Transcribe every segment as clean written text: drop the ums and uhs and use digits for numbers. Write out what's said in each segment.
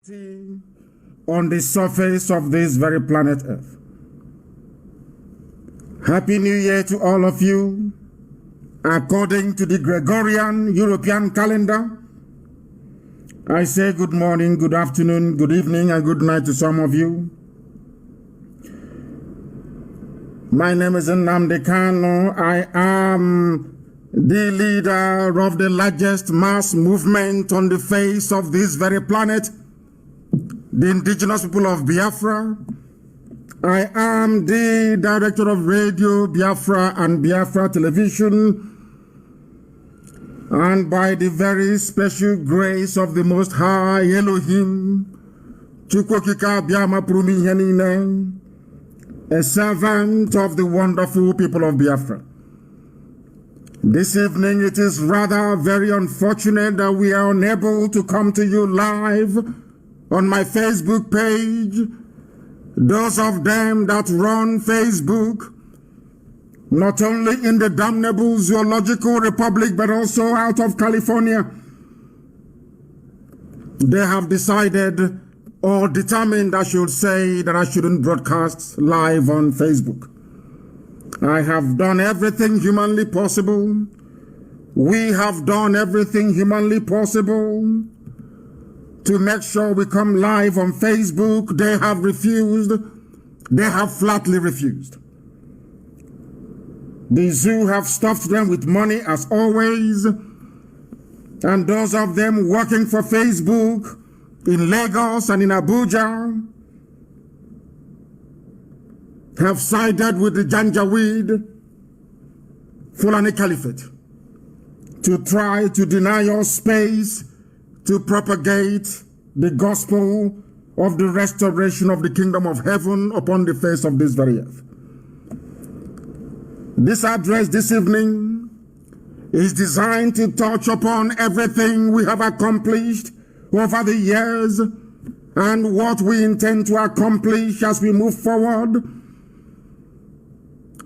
on the surface of this very planet Earth. Happy New Year to all of you. According to the Gregorian European calendar, I say good morning, good afternoon, good evening, and good night to some of you. My name is Nnamdi Kanu. I am the leader of the largest mass movement on the face of this very planet, the indigenous people of Biafra. I am the director of Radio Biafra and Biafra Television, and by the very special grace of the Most High Elohim, Chukwokika Biama Prumi Henine, a servant of the wonderful people of Biafra. This evening, it is rather very unfortunate that we are unable to come to you live on my Facebook page. Those of them that run Facebook, not only in the damnable zoological republic, but also out of California, they have decided or determined, I should say, that I shouldn't broadcast live on Facebook. I have done everything humanly possible. We have done everything humanly possible to make sure we come live on Facebook. They have refused. They have flatly refused. The zoo have stuffed them with money as always. And those of them working for Facebook in Lagos and in Abuja have sided with the Janjaweed Fulani Caliphate to try to deny us space to propagate the gospel of the restoration of the kingdom of heaven upon the face of this very earth. This address this evening is designed to touch upon everything we have accomplished over the years and what we intend to accomplish as we move forward.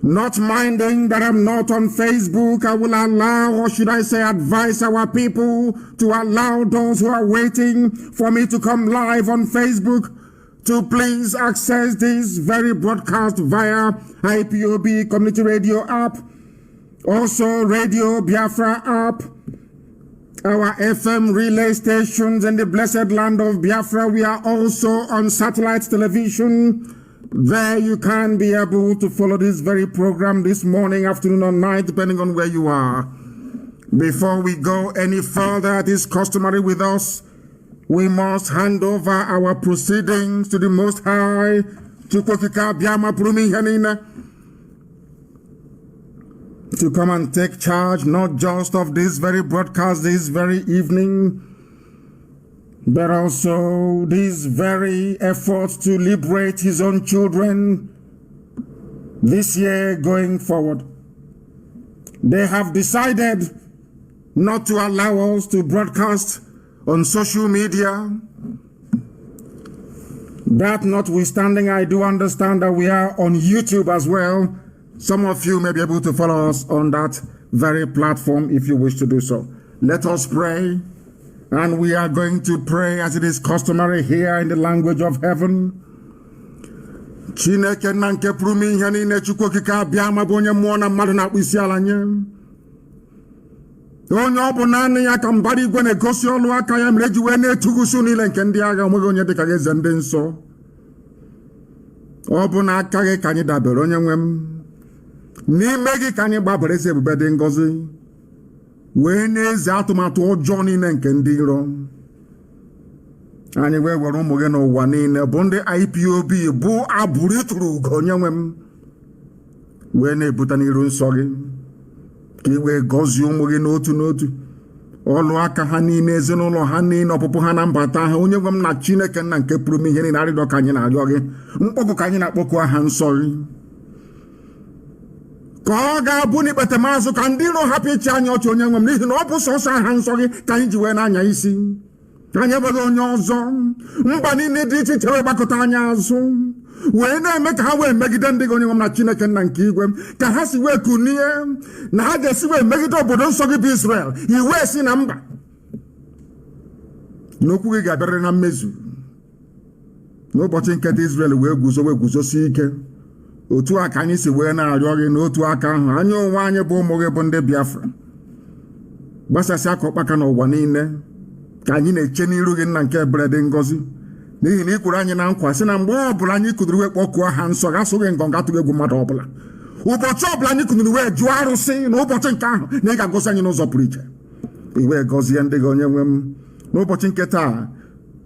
Not minding that I'm not on Facebook, I will allow, or should I say advise our people to allow those who are waiting for me to come live on Facebook to please access this very broadcast via IPOB Community Radio app, also Radio Biafra app, our FM relay stations in the blessed land of Biafra. We are also on satellite television. There you can be able to follow this very program this morning, afternoon, or night, depending on where you are. Before we go any further, it is customary with us, we must hand over our proceedings to the Most High, Chukwokika Biama Prumi Henine, to come and take charge not just of this very broadcast this very evening, but also these very efforts to liberate his own children this year going forward. They have decided not to allow us to broadcast on social media. That notwithstanding, I do understand that we are on YouTube as well. Some of you may be able to follow us on that very platform if you wish to do so. Let us pray. And we are going to pray as it is customary here in the language of heaven. Chineke nanke prumi hani ne chukwokika biama bonye muona mmadụ na akpịsị ala nye. Onye ọ bụ naanị ya ka mbara igwe na-egosi ọlụ aka ya mere ji wee na-etugusu niile nke ndị agha onweghị onye dịka gị eze ndị nsọ. Ọ bụ na aka gị ka anyị dabere onye nwe m. N'ime gị ka anyị gbabere ezi ebube dị ngọzi. Wee n'eze atụmatụ ọjọọ niile nke ndị iro. Anyị wee were ụmụ gị n'ụwa niile bụ ndị IPOB bụ abụrụ ịtụrụ ugo onye nwe m. Wee na-ebute n'iru nsọ gị ka ị wee gọzie ụmụ gị n'otu n'otu. Ọlụ aka ha niile, ezinụlọ ha niile, ọpụpụ ha na mbata ha. Onye nwe m na Chineke nna nke pụrụ m ihe niile arịrịọ ka anyị na-arịọ gị. Mkpọkụ ka anyị na-akpọku aha nsọ gị. Ka ọ ga-abụ n'ikpete maazụ ka ndị iro hapụ ịchị anyị ọchị onye nwe m, n'ihi na ọ bụ sọsọ aha nsọ gị ka anyị ji wee na-anya isi. Anyị enweghị onye ọzọ. Mba niile dị iche iche wee gbakọta anyị azụ wee na-eme ka ha wee megide ndị gị onye nwe m na Chineke nna nke igwe, ka ha si wee kunie na ha ga-esi wee megide obodo nsọ gị bụ Israel. Iwe si na mba n'okwu gị ga-abịarịrị na mmezu n'ụbọchị nketa Israel wee guzosi ike otu aka anyị si wee na-arịọ gị n'otu aka ahụ anyị onwe anyị bụ ụmụ gị bụ ndị Biafra gbasasị aka ụkpaka n'ụwa niile ka anyị na-eche n'iru gị nna nke ebere dị ngọzi n'ihi na ị kwuru anyị na nkwa sị na mgbe ọbụla anyị kụduru wee kpọkuo ha nsọ ga-asụghị ngọngọ atụghị egwu mmadụ ọbụla ụbọchị ọbụla anyị kụduru wee jụọ arụsị na ụbọchị nke ahụ na ị ga-agọzi anyị n'ụzọ pụrụ iche iwe gọzie ndị gị onye nwe m n'ụbọchị nke taa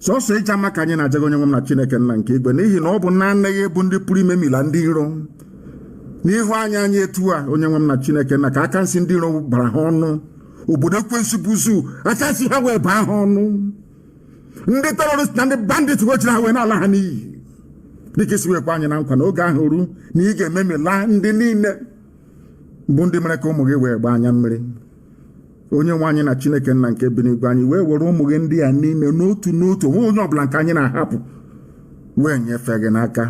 sọsọ ịja mma ka anyị na-ajaghị onye nwe m na Chineke nna nke igwe n'ihi na ọ bụ naanị gị bụ ndị pụrụ ime mila ndị iro n'ihu anyị etu a onye nwe m na Chineke nna ka aka nsị ndị iro bara ha ọnụ obodo ekwensu buzu aka nsị ha wee baa ha ọnụ ndị terọrist na ndị bandit wechiri ha wee n'ala ha n'iyi dịka isi wekwa anyị na nkwa na oge ahụ ru na ị ga-ememila ndị niile bụ ndị mere ka ụmụ gị wee gbaa anya mmiri onye nwe anyị na Chineke nna nke bi n'igwe anyị wee were ụmụ gị ndị a niile n'otu n'otu onwe onye ọbụla nke anyị na-ahapụ wee nyefee gị n'aka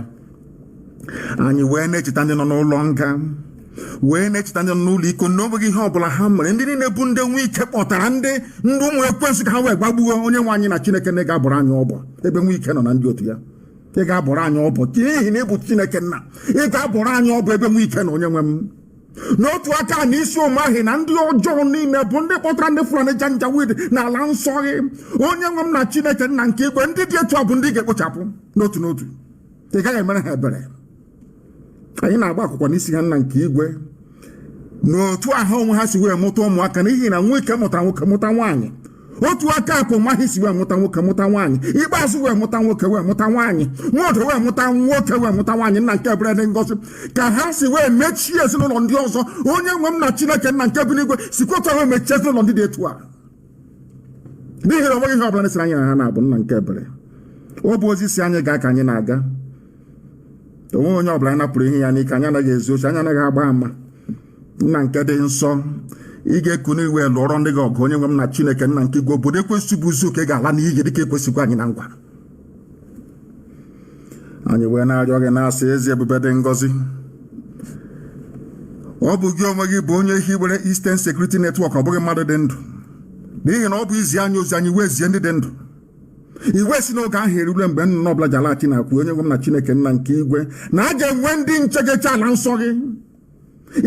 anyị wee na-echeta ndị nọ n'ụlọ nga wee na-echeta ndị nọ n'ụlọ iko na ọ bụghị ihe ọbụla ha mere ndị niile bụ ndị nwe ike kpọtara ndị ụmụ ekwensu ka ha wee gbagbuo onye nwe anyị na Chineke na ị ga-abụrụ anyị ọbọ ebe nwe ike nọ na ndị otu ya ị ga-abụrụ anyị ọbọ n'ihi na ị bụ Chineke nna ị ga-abụrụ anyị ọbọ ebe nwe ike na onye nwe m n'otu aka na isi ụmụ ahụ na ndị ọjọọ niile bụ ndị kpọtara ndị Fulani Janjaweed n'ala nsọ gị onye nwe m na Chineke nna nke igwe ndị dị etu a bụ ndị ga-ekpochapụ n'otu n'otu ị gaghị emere ha ebere anyị na-agba akwụkwọ n'isi ha nna nke igwe n'otu ahụ onwe ha si wee mụta ụmụaka n'ihi na nwoke mụtara nwoke mụta nwaanyị otu aka akụ nwaanyị si wee mụta nwoke mụta nwaanyị ikpeazụ wee mụta nwoke wee mụta nwaanyị nwoke wee mụta nwoke wee mụta nwaanyị nna nke ebere dị ngọzi ka ha si wee mechie ezinụlọ ndị ọzọ onye nwe m na Chineke nna nke bi n'igwe sikọta wee mechie ezinụlọ ndị dị etu a n'ihi na ọ bụghị ihe ọbụla nesiri anyị na ha na-abụ nna nke ebere ọ bụ ozi si anyị gaa ka anyị na-aga onwe onye ọbụla anyị napụrụ ihe ya n'ike anyị anaghị ezu ochi anyị anaghị agba ama nna nke dị nsọ ị ga-ekunu iwe lụọrọ ndị gị ọgụ onye nwe m na Chineke nna nke igwe obodo ekwesị bụ uzu ka ị ga-ala n'iyi dịka ekwesịkwa anyị na ngwa anyị wee na-arịọ gị na-asị ezi ebube dị ngọzi ọ bụ gị onwe gị bụ onye hiwere Eastern Security Network ọ bụghị mmadụ dị ndụ n'ihi na ọ bụ izi anyị ozi anyị wee zie ndị dị ndụ iwe si n'oge ahụ erule mgbe nnụnụ ọbụla ji alaghachi na-akwu onye nwe m na Chineke nna nke igwe na a ga-enwe ndị nche ga-eche ala nsọ gị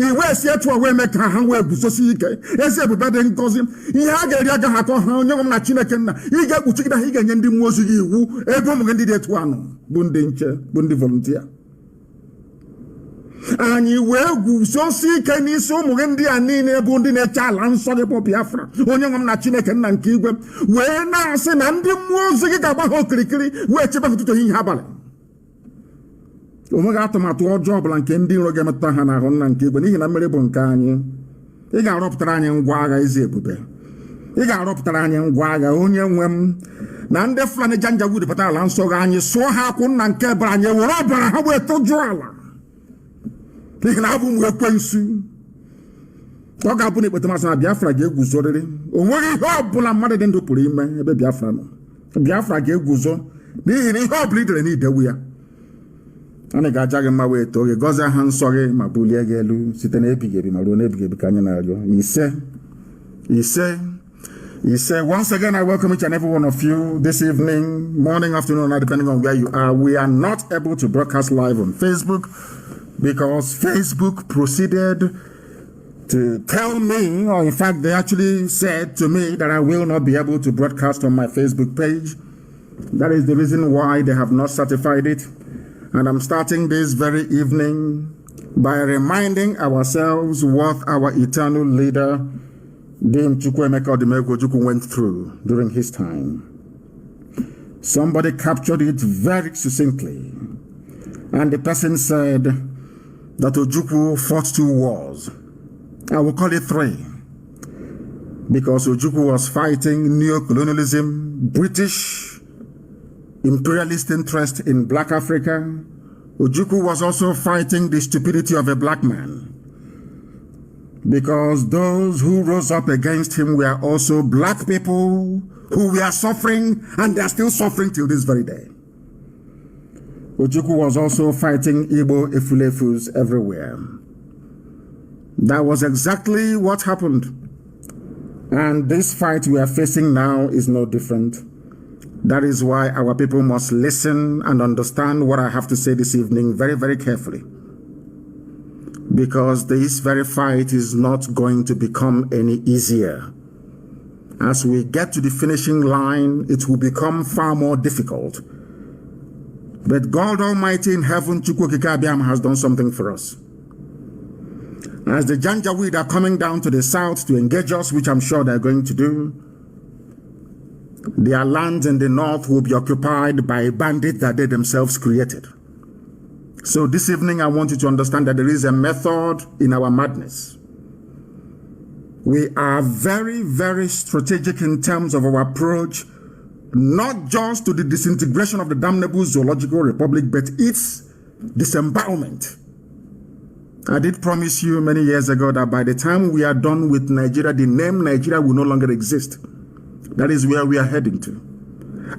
iwe si etu a wee mee ka ha wee guzosi ike ezi ebube dị ngọzi ihe a ga-eri agaghị akọ ha onye nwe m na Chineke nna ị ga-ekpuchigide ha ị ga-enye ndị mmụọ ozi gị iwu ebe ụmụ gị ndị dị etu anọ bụ ndị nche bụ ndị volunteer anyị wee guzosi ike n'isi ụmụ gị ndị a niile bụ ndị na-eche ala nsọ gị bụ Biafra onye nwe m na Chineke nna nke igwe wee na-asị na ndị mmụọ ozi gị ga-agba ha okirikiri wee chebe ha ụtụtụ ehihie abalị onweghị atụmatụ ọjọọ ọbụla nke ndị iro ga-emetụta ha n'ahụ nna nke igwe n'ihi na mmeri bụ nke anyị ị ga-arọpụtara anyị ngwa agha ezi ebube ị ga-arọpụtara anyị ngwa agha onye nwe m na ndị Fulani Janjaweed pụta ala nsọ gị anyị sụọ ha akwụ nna nke ebere anyị were ọbara ha wee tụjụọ ala n'ihi na abụ m ekwensu ọ ga-abụ na ikpete masị na Biafra ga-eguzorịrị onweghị ihe ọbụla mmadụ dị ndụ pụrụ ime ebe Biafra nọ Biafra ga-eguzo n'ihi na ihe ọbụla idere n'idewu ya anyị ga-aja gị mma wee too gị gọzie aha nsọ gị ma bulie gị elu site n'ebighị ebi ma ruo n'ebighị ebi ka anyị na-arịọ ise once again I welcome each and every one of you this evening, morning, afternoon, or depending on where you are. We are not able to broadcast live on Facebook because Facebook proceeded to tell me, or in fact they actually said to me that I will not be able to broadcast on my Facebook page. That is the reason why they have not certified it. And I'm starting this very evening by reminding ourselves what our eternal leader, Dim Chukwuemeka Odimegwu Ojukwu, went through during his time. Somebody captured it very succinctly. And the person said that Ojukwu fought 2 wars. I will call it 3. Because Ojukwu was fighting neo-colonialism, British imperialist interest in black Africa. Ojukwu was also fighting the stupidity of a black man, because those who rose up against him were also black people who were suffering, and they are still suffering till this very day. Ojukwu was also fighting Igbo Efulefus everywhere. That was exactly what happened. And this fight we are facing now is no different. That is why our people must listen and understand what I have to say this evening very, very carefully. Because this very fight is not going to become any easier. As we get to the finishing line, it will become far more difficult. But God Almighty in heaven, Chukwu Okike Abiama, has done something for us. As the Janjaweed are coming down to the south to engage us, which I'm sure they're going to do, their lands in the north will be occupied by bandits that they themselves created. So this evening, I want you to understand that there is a method in our madness. We are very, very strategic in terms of our approach, not just to the disintegration of the damnable zoological republic, but its disembowelment. I did promise you many years ago that by the time we are done with Nigeria, the name Nigeria will no longer exist. That is where we are heading to.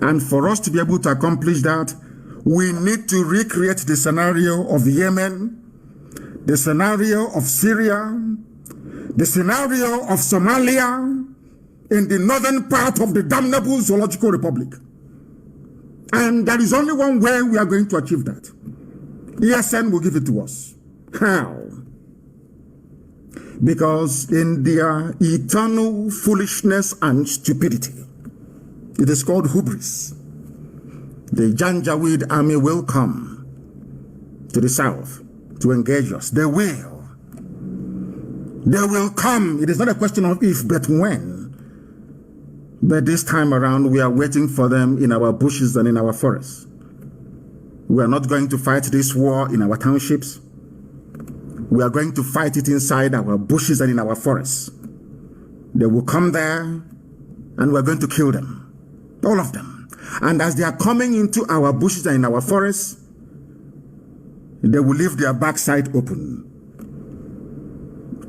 And for us to be able to accomplish that, we need to recreate the scenario of Yemen, the scenario of Syria, the scenario of Somalia, in the northern part of the damnable zoological republic. And there is only one way we are going to achieve that. ESN will give it to us. How? Because in their eternal foolishness and stupidity, it is called hubris. The Janjaweed army will come to the south to engage us. They will. They will come. It is not a question of if, but when. But this time around, we are waiting for them in our bushes and in our forests. We are not going to fight this war in our townships. We are going to fight it inside our bushes and in our forests. They will come there, and we are going to kill them. All of them. And as they are coming into our bushes and in our forests, they will leave their backside open.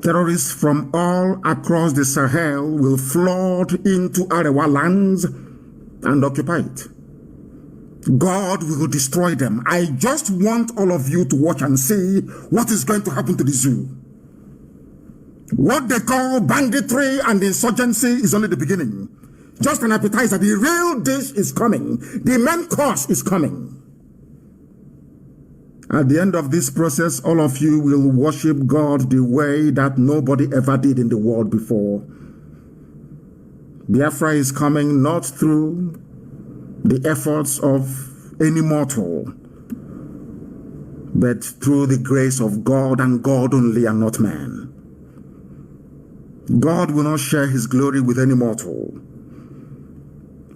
Terrorists from all across the Sahel will flood into Arewa lands and occupy it. God will destroy them. I just want all of you to watch and see what is going to happen to the zoo. What they call banditry and insurgency is only the beginning. Just an appetizer. The real dish is coming. The main course is coming. At the end of this process, all of you will worship God the way that nobody ever did in the world before. Biafra is coming not through the efforts of any mortal, but through the grace of God and God only and not man. God will not share his glory with any mortal.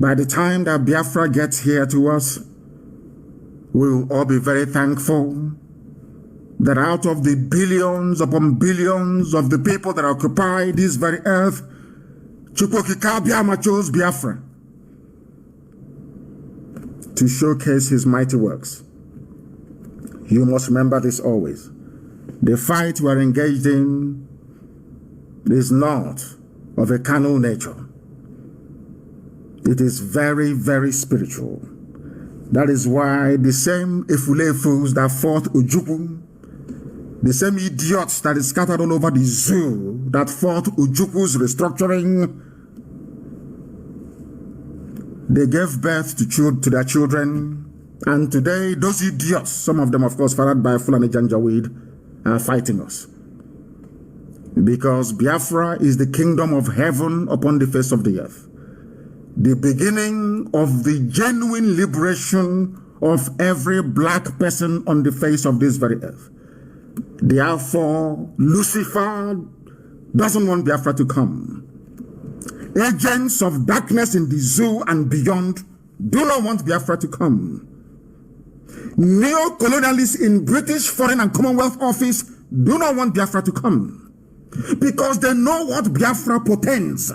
By the time that Biafra gets here to us, we will all be very thankful that out of the billions upon billions of the people that occupy this very earth, Chukwu Okike Abiama chose Biafra to showcase his mighty works. You must remember this always. The fight we are engaged in is not of a carnal nature. It is very, very spiritual. That is why the same Efulefus that fought Ojukwu, the same idiots that is scattered all over the zoo that fought Ojukwu's restructuring, they gave birth to their children. And today, those idiots, some of them, of course, fathered by Fulani Janjaweed, are fighting us. Because Biafra is the kingdom of heaven upon the face of the earth. The beginning of the genuine liberation of every black person on the face of this very earth. Therefore, Lucifer doesn't want Biafra to come. Agents of darkness in the zoo and beyond do not want Biafra to come. Neo-colonialists in British Foreign and Commonwealth Office do not want Biafra to come. Because they know what Biafra portends.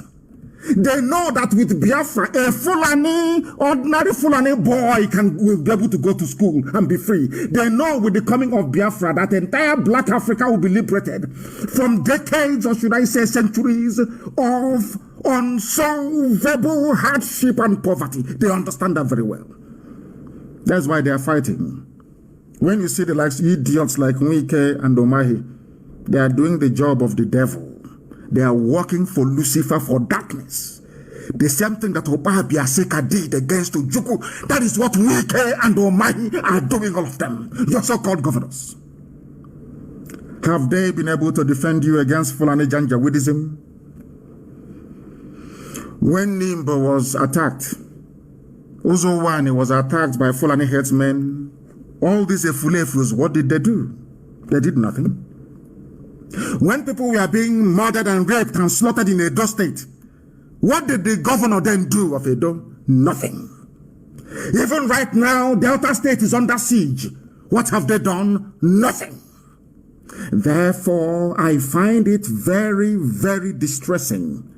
They know that with Biafra, a Fulani, ordinary Fulani boy will be able to go to school and be free. They know with the coming of Biafra that entire Black Africa will be liberated from decades, or should I say centuries, of unsolvable hardship and poverty. They understand that very well. That's why they are fighting. When you see the likes idiots like Nwike and Omahi, they are doing the job of the devil. They are working for Lucifer, for darkness. The same thing that Oba Biaseka did against Ojukwu, that is what Wike and Omahi are doing, all of them, your so-called governors. Have they been able to defend you against Fulani Janjaweedism? When Nimbo was attacked, Uzowani was attacked by Fulani headsmen, all these Efulefus, what did they do? They did nothing. When people were being murdered and raped and slaughtered in Edo State, what did the governor then do of Edo? Nothing. Even right now, Delta State is under siege. What have they done? Nothing. Therefore, I find it very, very distressing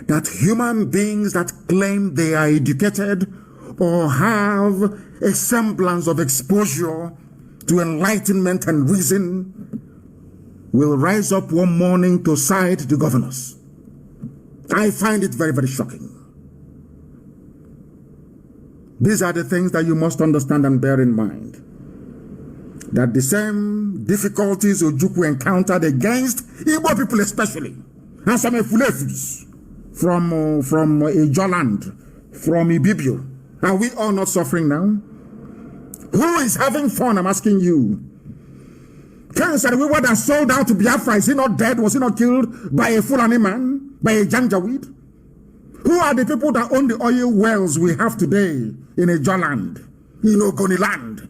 that human beings that claim they are educated or have a semblance of exposure to enlightenment and reason will rise up one morning to side the governors. I find it very, very shocking. These are the things that you must understand and bear in mind. That the same difficulties Ojukwu encountered against Igbo people especially, and some Efulefus from Ijoland, from Ibibio, are we all not suffering now? Who is having fun? I'm asking you. Ken Sariwiwa that sold out to Biafra, is he not dead? Was he not killed by a Fulani man? By a Janjaweed? Who are the people that own the oil wells we have today in Ijoland, in Ogoniland,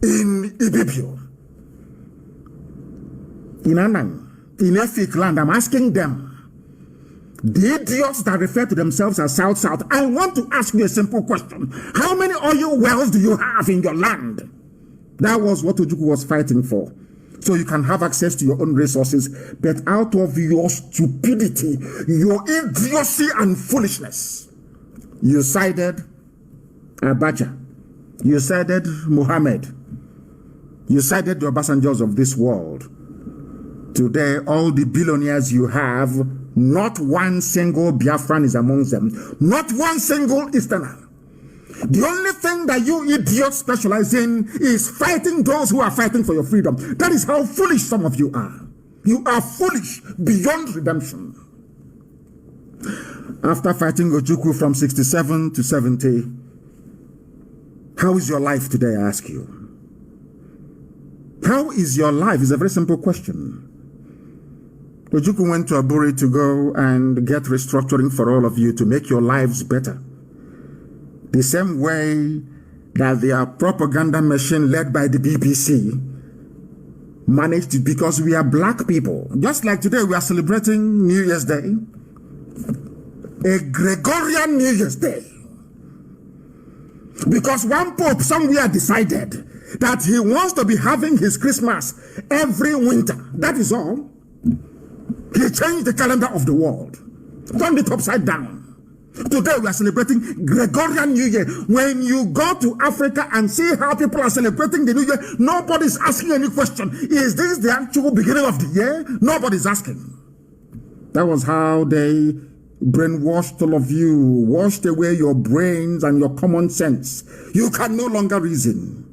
in Ibibio, in Anang, in Efik land? I'm asking them, the idiots that refer to themselves as South, I want to ask you a simple question. How many oil wells do you have in your land? That was what Ojukwu was fighting for. So you can have access to your own resources, but out of your stupidity, your idiocy and foolishness, you sided Abacha, you sided Muhammad, you sided the Obasanjos of this world. Today, all the billionaires you have, not one single Biafran is among them, not one single Easterner. The only thing that you idiots specialize in is fighting those who are fighting for your freedom. That is how foolish some of you are. You are foolish beyond redemption. After fighting Ojukwu from 67 to 70, how is your life today, I ask you? How is your life? It's a very simple question. Ojukwu went to Aburi to go and get restructuring for all of you to make your lives better. The same way that their propaganda machine led by the BBC managed to, because we are black people. Just like today we are celebrating New Year's Day, a Gregorian New Year's Day. Because one pope somewhere decided that he wants to be having his Christmas every winter. That is all. He changed the calendar of the world, turned it upside down. Today we are celebrating Gregorian New Year. When you go to Africa and see how people are celebrating the New Year, nobody's asking any question. Is this the actual beginning of the year? Nobody's asking. That was how they brainwashed all of you, washed away your brains and your common sense. You can no longer reason.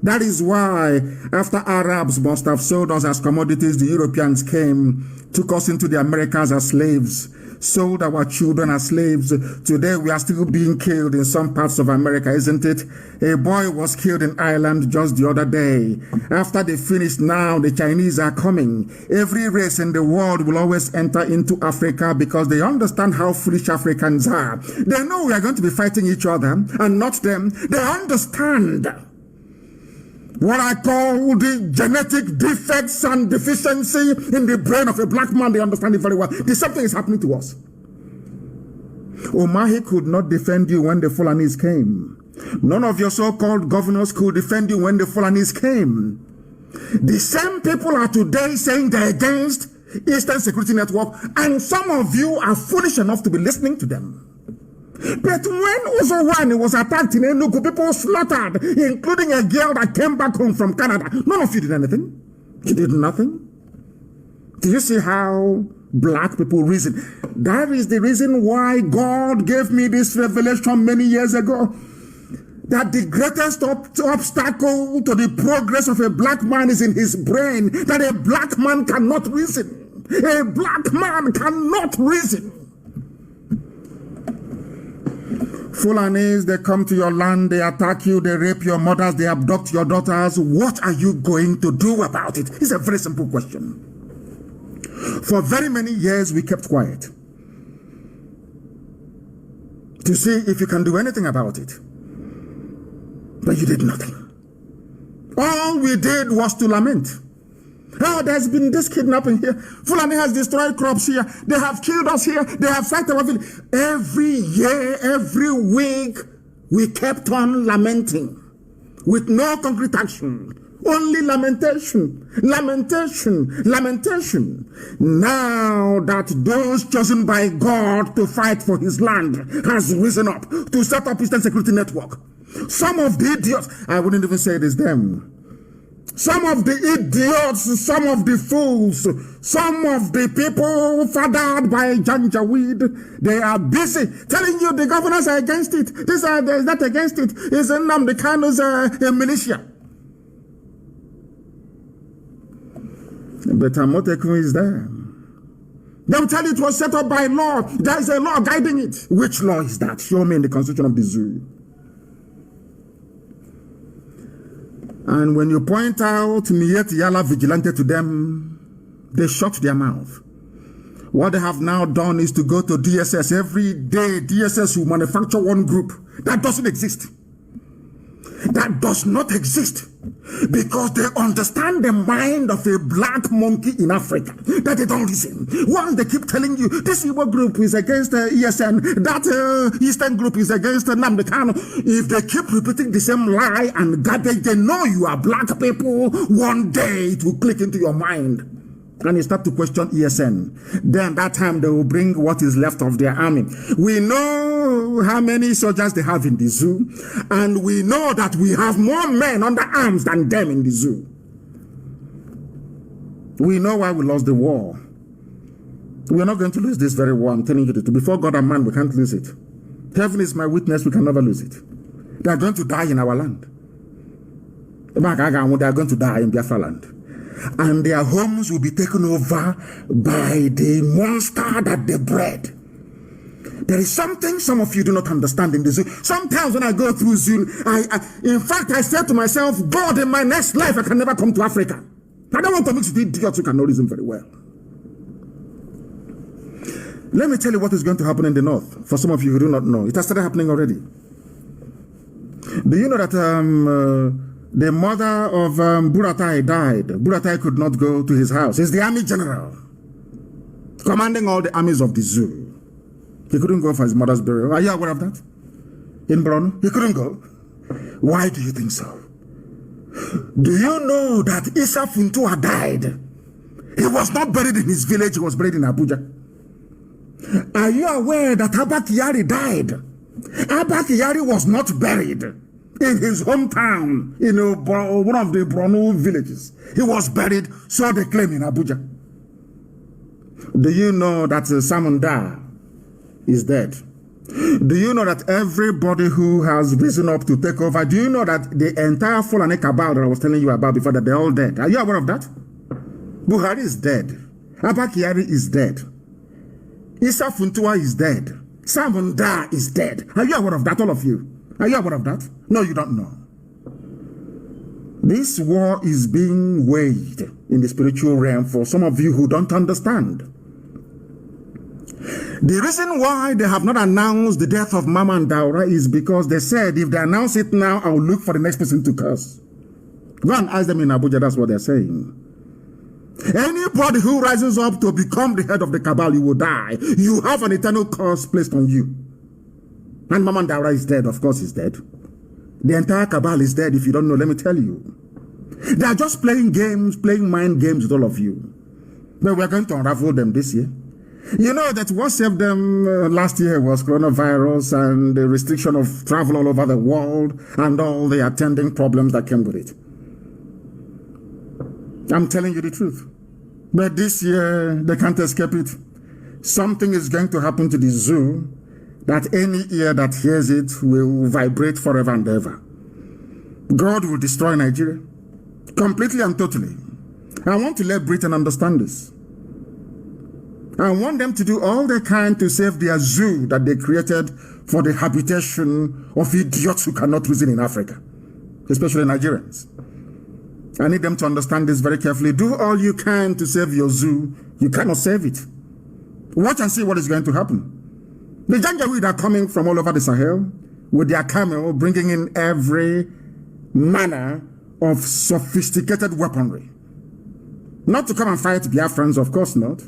That is why after Arabs must have sold us as commodities, the Europeans came, took us into the Americas as slaves, sold our children as slaves. Today we are still being killed in some parts of America, isn't it? A boy was killed in Ireland just the other day. After they finished, now the Chinese are coming. Every race in the world will always enter into Africa because they understand how foolish Africans are. They know we are going to be fighting each other and not them. They understand what I call the genetic defects and deficiency in the brain of a black man. They understand it very well. The same thing is happening to us. Omahi could not defend you when the Fulanis came. None of your so-called governors could defend you when the Fulanis came. The same people are today saying they're against Eastern Security Network, and some of you are foolish enough to be listening to them. But when Uzowani was attacked in Enugu, people slaughtered, including a girl that came back home from Canada. None of you did anything. You did nothing. Do you see how black people reason? That is the reason why God gave me this revelation many years ago, that the greatest obstacle to the progress of a black man is in his brain, that a black man cannot reason. A black man cannot reason. Fulanis, they come to your land, they attack you, they rape your mothers, they abduct your daughters. What are you going to do about it? It's a very simple question. For very many years, we kept quiet to see if you can do anything about it. But you did nothing. All we did was to lament. Oh, there's been this kidnapping here. Fulani has destroyed crops here. They have killed us here. They have sacked our village. Every year, every week, we kept on lamenting with no concrete action. Only lamentation, lamentation, lamentation. Now that those chosen by God to fight for his land has risen up to set up Eastern Security Network, some of the idiots, I wouldn't even say it is them, some of the idiots, some of the fools, some of the people fathered by Janjaweed, they are busy telling you the governors are against it. This is not against it. It's Nnamdi Kanu's a militia. But Amotekun is there. They will tell you it was set up by law. There is a law guiding it. Which law is that? Show me in the constitution of the zoo. And when you point out Miet Yala Vigilante to them, they shut their mouth. What they have now done is to go to DSS. Every day, DSS will manufacture one group. That doesn't exist. That does not exist. Because they understand the mind of a black monkey in Africa. That they don't listen. Once they keep telling you, this Igbo group is against ESN, that Eastern group is against Nnamdi Kanu. If they keep repeating the same lie and garbage, they know you are black people. One day it will click into your mind. And you start to question ESN. Then that time they will bring what is left of their army. We know how many soldiers they have in the zoo. And we know that we have more men under arms than them in the zoo. We know why we lost the war. We are not going to lose this very war. I'm telling you the truth. Before God and man, we can't lose it. Heaven is my witness. We can never lose it. They are going to die in our land. They are going to die in Biafra land. And their homes will be taken over by the monster that they bred. There is something some of you do not understand in the zoo. Sometimes when I go through zoo, in fact, I say to myself, God, in my next life, I can never come to Africa. I don't want to mix with idiots who can know reason very well. Let me tell you what is going to happen in the north. For some of you who do not know, it has started happening already. Do you know that the mother of Broadca died? Broadca could not go to his house. He's the army general, commanding all the armies of the zoo. He couldn't go for his mother's burial. Are you aware of that? In Brono, he couldn't go. Why do you think so? Do you know that Issa Funtua died? He was not buried in his village, he was buried in Abuja. Are you aware that Abba Kyari died? Abba Kyari was not buried in his hometown, in one of the Brono villages. He was buried, so they claim, in Abuja. Do you know that Simon Dar is dead? Do you know that everybody who has risen up to take over, do you know that the entire Fulani cabal that I was telling you about before, that they're all dead? Are you aware of that? Buhari is dead. Abba Kyari is dead. Issa Funtua is dead. Simon Dar is dead. Are you aware of that, all of you? Are you aware of that? No, you don't know. This war is being waged in the spiritual realm for some of you who don't understand. The reason why they have not announced the death of Mama and Daura is because they said, if they announce it now, I will look for the next person to curse. Go and ask them in Abuja, that's what they're saying. Anybody who rises up to become the head of the cabal, you will die. You have an eternal curse placed on you. And Mama Daura is dead. Of course he's dead. The entire cabal is dead. If you don't know, let me tell you. They are just playing games, playing mind games with all of you. But we're going to unravel them this year. You know that what saved them last year was coronavirus and the restriction of travel all over the world and all the attending problems that came with it. I'm telling you the truth. But this year, they can't escape it. Something is going to happen to the zoo that any ear that hears it will vibrate forever and ever. God will destroy Nigeria completely and totally. I want to let Britain understand this. I want them to do all they can to save their zoo that they created for the habitation of idiots who cannot reason in Africa, especially Nigerians. I need them to understand this very carefully. Do all you can to save your zoo. You cannot save it. Watch and see what is going to happen. The Janjaweed are coming from all over the Sahel with their camel, bringing in every manner of sophisticated weaponry. Not to come and fight Biafrans, of course not,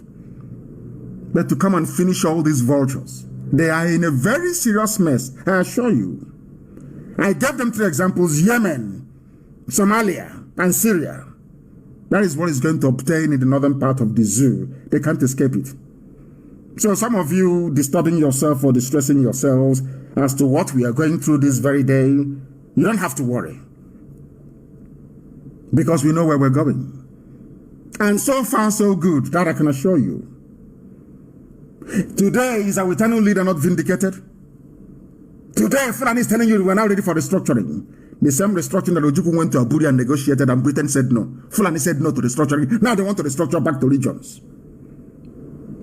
but to come and finish all these vultures. They are in a very serious mess, I assure you. I gave them 3 examples: Yemen, Somalia, and Syria. That is what is going to obtain in the northern part of the zoo. They can't escape it. So some of you disturbing yourself or distressing yourselves as to what we are going through this very day, you don't have to worry, because we know where we're going. And so far so good, that I can assure you. Today is our eternal leader not vindicated. Today Fulani is telling you we're now ready for restructuring. The same restructuring that Ojukwu went to Abuja and negotiated, and Britain said no. Fulani said no to restructuring. Now they want to restructure back to regions.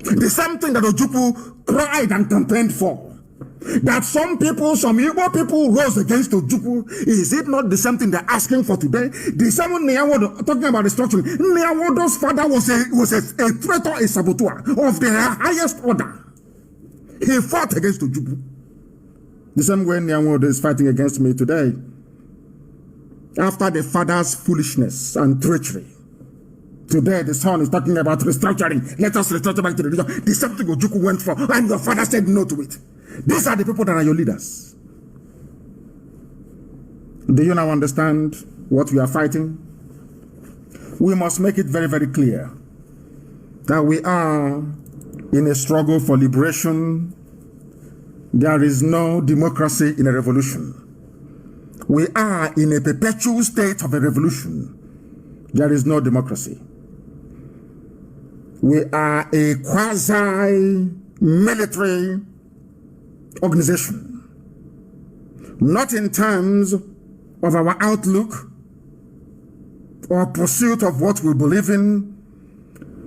The same thing that Ojukwu cried and campaigned for. That some people, some Igbo people rose against Ojukwu. Is it not the same thing they're asking for today? The same Nyawodo, talking about restructuring. Nyawodo's father was a traitor, a saboteur of the highest order. He fought against Ojukwu. The same way Nyawodo is fighting against me today. After the father's foolishness and treachery, today the son is talking about restructuring. Let us restructure back to the region. The same thing Ojukwu went for, and your father said no to it. These are the people that are your leaders. Do you now understand what we are fighting? We must make it very, very clear that we are in a struggle for liberation. There is no democracy in a revolution. We are in a perpetual state of a revolution. There is no democracy. We are a quasi-military organization. Not in terms of our outlook or pursuit of what we believe in,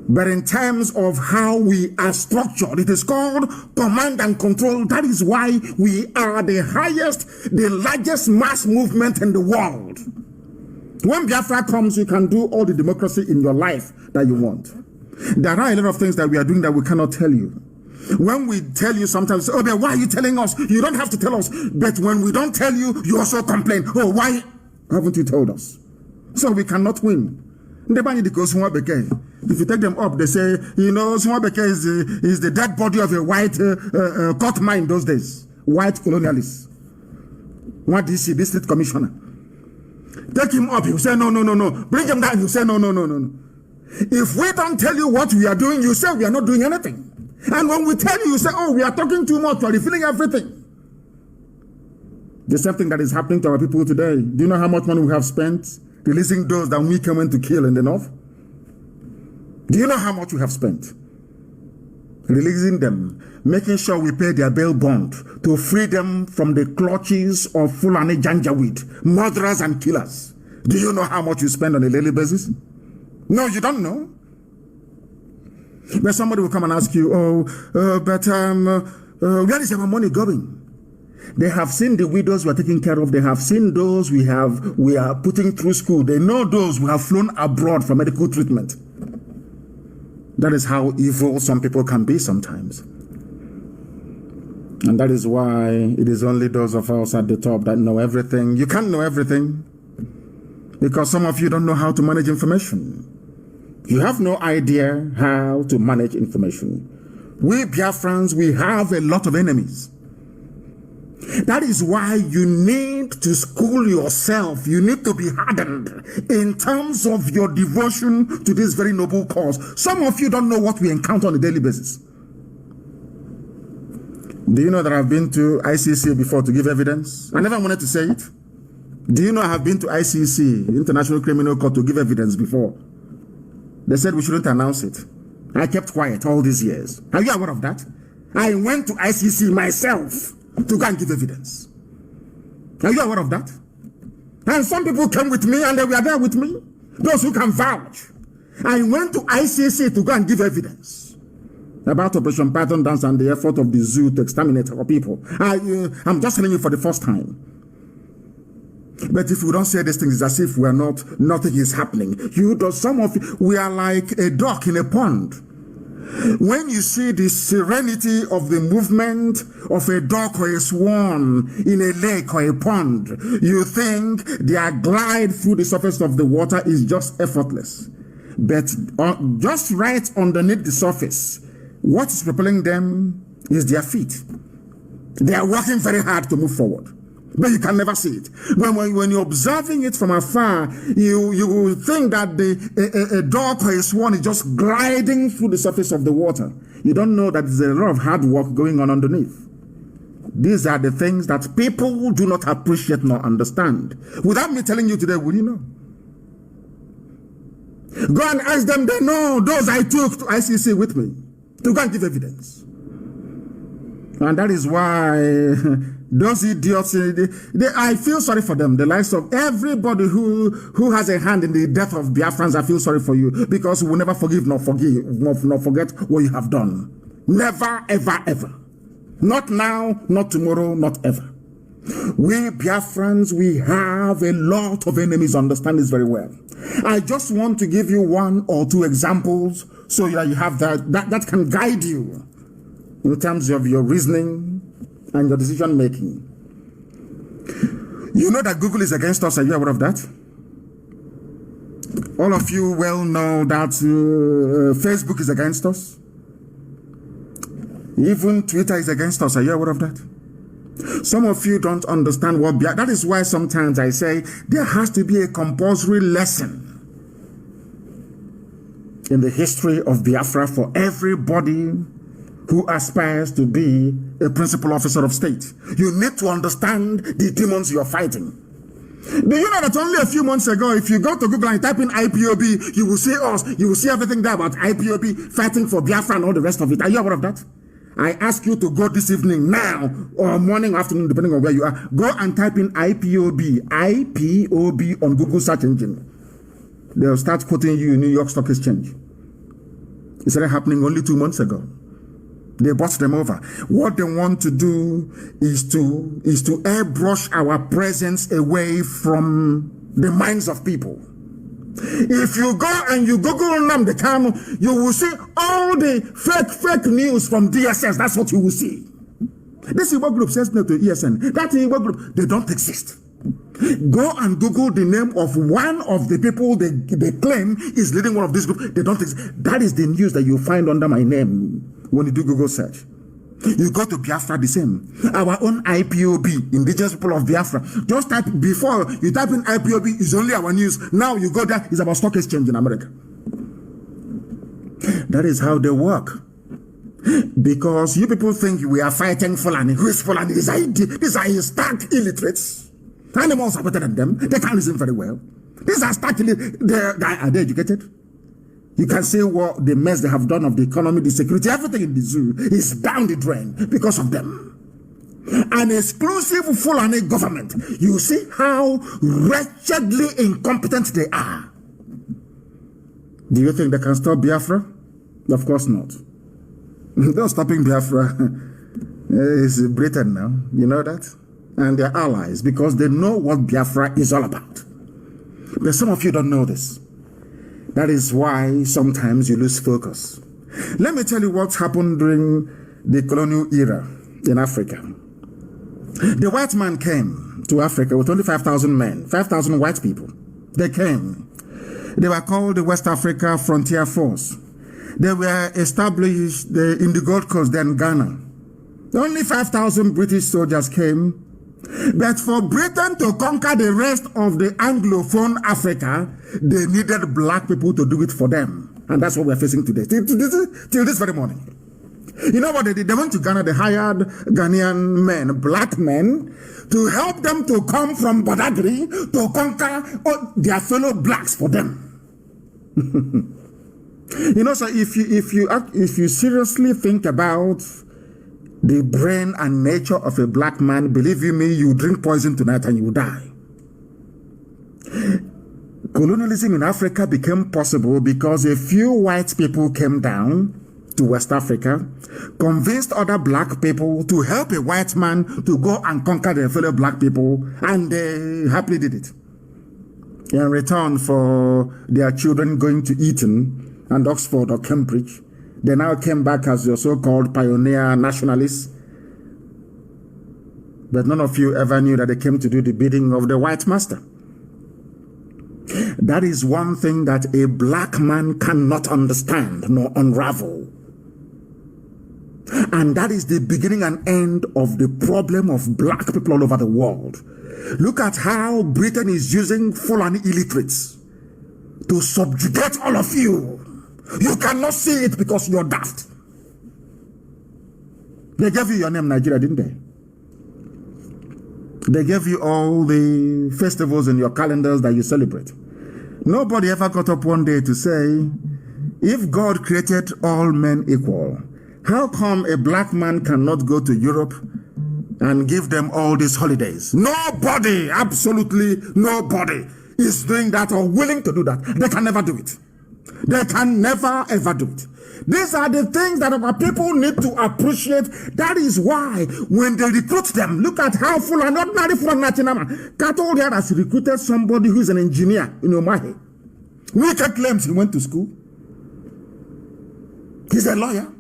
but in terms of how we are structured. It is called command and control. That is why we are the highest, the largest mass movement in the world. When Biafra comes, you can do all the democracy in your life that you want. There are a lot of things that we are doing that we cannot tell you. When we tell you sometimes, oh, but why are you telling us? You don't have to tell us. But when we don't tell you, you also complain. Oh, why haven't you told us? So we cannot win. If you take them up, they say, you know, Swabeke is the dead body of a white court mine those days. White colonialists. What do you see? District commissioner. Take him up, you say, no. Bring him down, you say, no. If we don't tell you what we are doing, you say we are not doing anything. And when we tell you, you say, oh, we are talking too much, we are revealing everything. The same thing that is happening to our people today. Do you know how much money we have spent releasing those that we came in to kill in the north? Do you know how much we have spent releasing them, making sure we pay their bail bond to free them from the clutches of Fulani Janjaweed, murderers and killers? Do you know how much you spend on a daily basis? No, you don't know. But somebody will come and ask you, where is our money going? They have seen the widows we are taking care of. They have seen those we are putting through school. They know those who have flown abroad for medical treatment. That is how evil some people can be sometimes. And that is why it is only those of us at the top that know everything. You can't know everything because some of you don't know how to manage information. You have no idea how to manage information. We Biafrans, we have a lot of enemies. That is why you need to school yourself. You need to be hardened in terms of your devotion to this very noble cause. Some of you don't know what we encounter on a daily basis. Do you know that I've been to ICC before to give evidence? I never wanted to say it. Do you know I have been to ICC, International Criminal Court, to give evidence before? They said we shouldn't announce it. I kept quiet all these years. Are you aware of that? I went to ICC myself to go and give evidence. Are you aware of that? And some people came with me and they were there with me. Those who can vouch. I went to ICC to go and give evidence. about Operation Python Dance and the effort of the zoo to exterminate our people. I'm just telling you for the first time. But if we don't say these things, it's as if we're not, nothing is happening. We are like a duck in a pond. When you see the serenity of the movement of a duck or a swan in a lake or a pond, you think their glide through the surface of the water is just effortless. But just right underneath the surface, what is propelling them is their feet. They are working very hard to move forward, but you can never see it. When you're observing it from afar, you will think that a duck or a swan is just gliding through the surface of the water. You don't know that there's a lot of hard work going on underneath. These are the things that people do not appreciate nor understand. Without me telling you today, will you know? Go and ask them. They know those I took to ICC with me to go and give evidence. And that is why those idiots, I feel sorry for them. The likes of everybody who has a hand in the death of Biafrans, I feel sorry for you, because we will never forgive nor forget what you have done. Never, ever, ever. Not now, not tomorrow, not ever. We Biafrans, we have a lot of enemies, understand this very well. I just want to give you one or two examples so that you have that can guide you in terms of your reasoning and your decision making. You know that Google is against us. Are you aware of that? All of you well know that Facebook is against us. Even Twitter is against us. Are you aware of that? Some of you don't understand what that is why sometimes I say there has to be a compulsory lesson in the history of Biafra for everybody who aspires to be a principal officer of state. You need to understand the demons you're fighting. Do you know that only a few months ago, if you go to Google and type in IPOB, you will see us, you will see everything there about IPOB fighting for Biafra and all the rest of it. Are you aware of that? I ask you to go this evening, now, or morning, afternoon, depending on where you are. Go and type in IPOB on Google search engine. They'll start quoting you in New York Stock Exchange. It started happening only 2 months ago. They bought them over. What they want to do is to airbrush our presence away from the minds of people. If you go and you Google Nnamdi Kanu, you will see all the fake news from DSS. That's what you will see. This Igbo group says no to ESN. That Igbo group, they don't exist. Go and Google the name of one of the people they claim is leading one of these groups. They don't exist. That is the news that you find under my name when you do Google search. You go to Biafra, the same. Our own IPOB, Indigenous People of Biafra. Just type, before you type in IPOB, is only our news. Now you go there, it's about stock exchange in America. That is how they work. Because you people think we are fighting Fulani. Who is Fulani? These are stark illiterates. Animals are better than them. They can't listen very well. These are stark illiterates. Are they educated? You can say what the mess they have done of the economy, the security, everything in the zoo is down the drain because of them. An exclusive Fulani government. You see how wretchedly incompetent they are. Do you think they can stop Biafra? Of course not. They're stopping Biafra. It's Britain now. You know that? And their allies, because they know what Biafra is all about. But some of you don't know this. That is why sometimes you lose focus. Let me tell you what happened during the colonial era in Africa. The white man came to Africa with only 5,000 men, 5,000 white people. They came. They were called the West Africa Frontier Force. They were established in the Gold Coast, then Ghana. Only 5,000 British soldiers came. But for Britain to conquer the rest of the Anglophone Africa, they needed black people to do it for them. And that's what we're facing today, till this very morning. You know what they did? They went to Ghana, they hired Ghanaian men, black men, to help them to come from Badagry to conquer their fellow blacks for them. You know, so if you seriously think about the brain and nature of a black man, believe you me, you drink poison tonight and you will die. Colonialism in Africa became possible because a few white people came down to West Africa, convinced other black people to help a white man to go and conquer their fellow black people, and they happily did it. In return for their children going to Eton and Oxford or Cambridge, they now came back as your so-called pioneer nationalists. But none of you ever knew that they came to do the bidding of the white master. That is one thing that a black man cannot understand nor unravel. And that is the beginning and end of the problem of black people all over the world. Look at how Britain is using Fulani illiterates to subjugate all of you. You cannot see it because you're daft. They gave you your name, Nigeria, didn't they? They gave you all the festivals in your calendars that you celebrate. Nobody ever got up one day to say, if God created all men equal, how come a black man cannot go to Europe and give them all these holidays? Nobody, absolutely nobody is doing that or willing to do that. They can never do it. They can never ever do it. These are the things that our people need to appreciate. That is why when they recruit them, look at how full and ordinary full and Natinama. Kato here has recruited somebody who is an engineer in Omahe. Wike claims he went to school. He's a lawyer.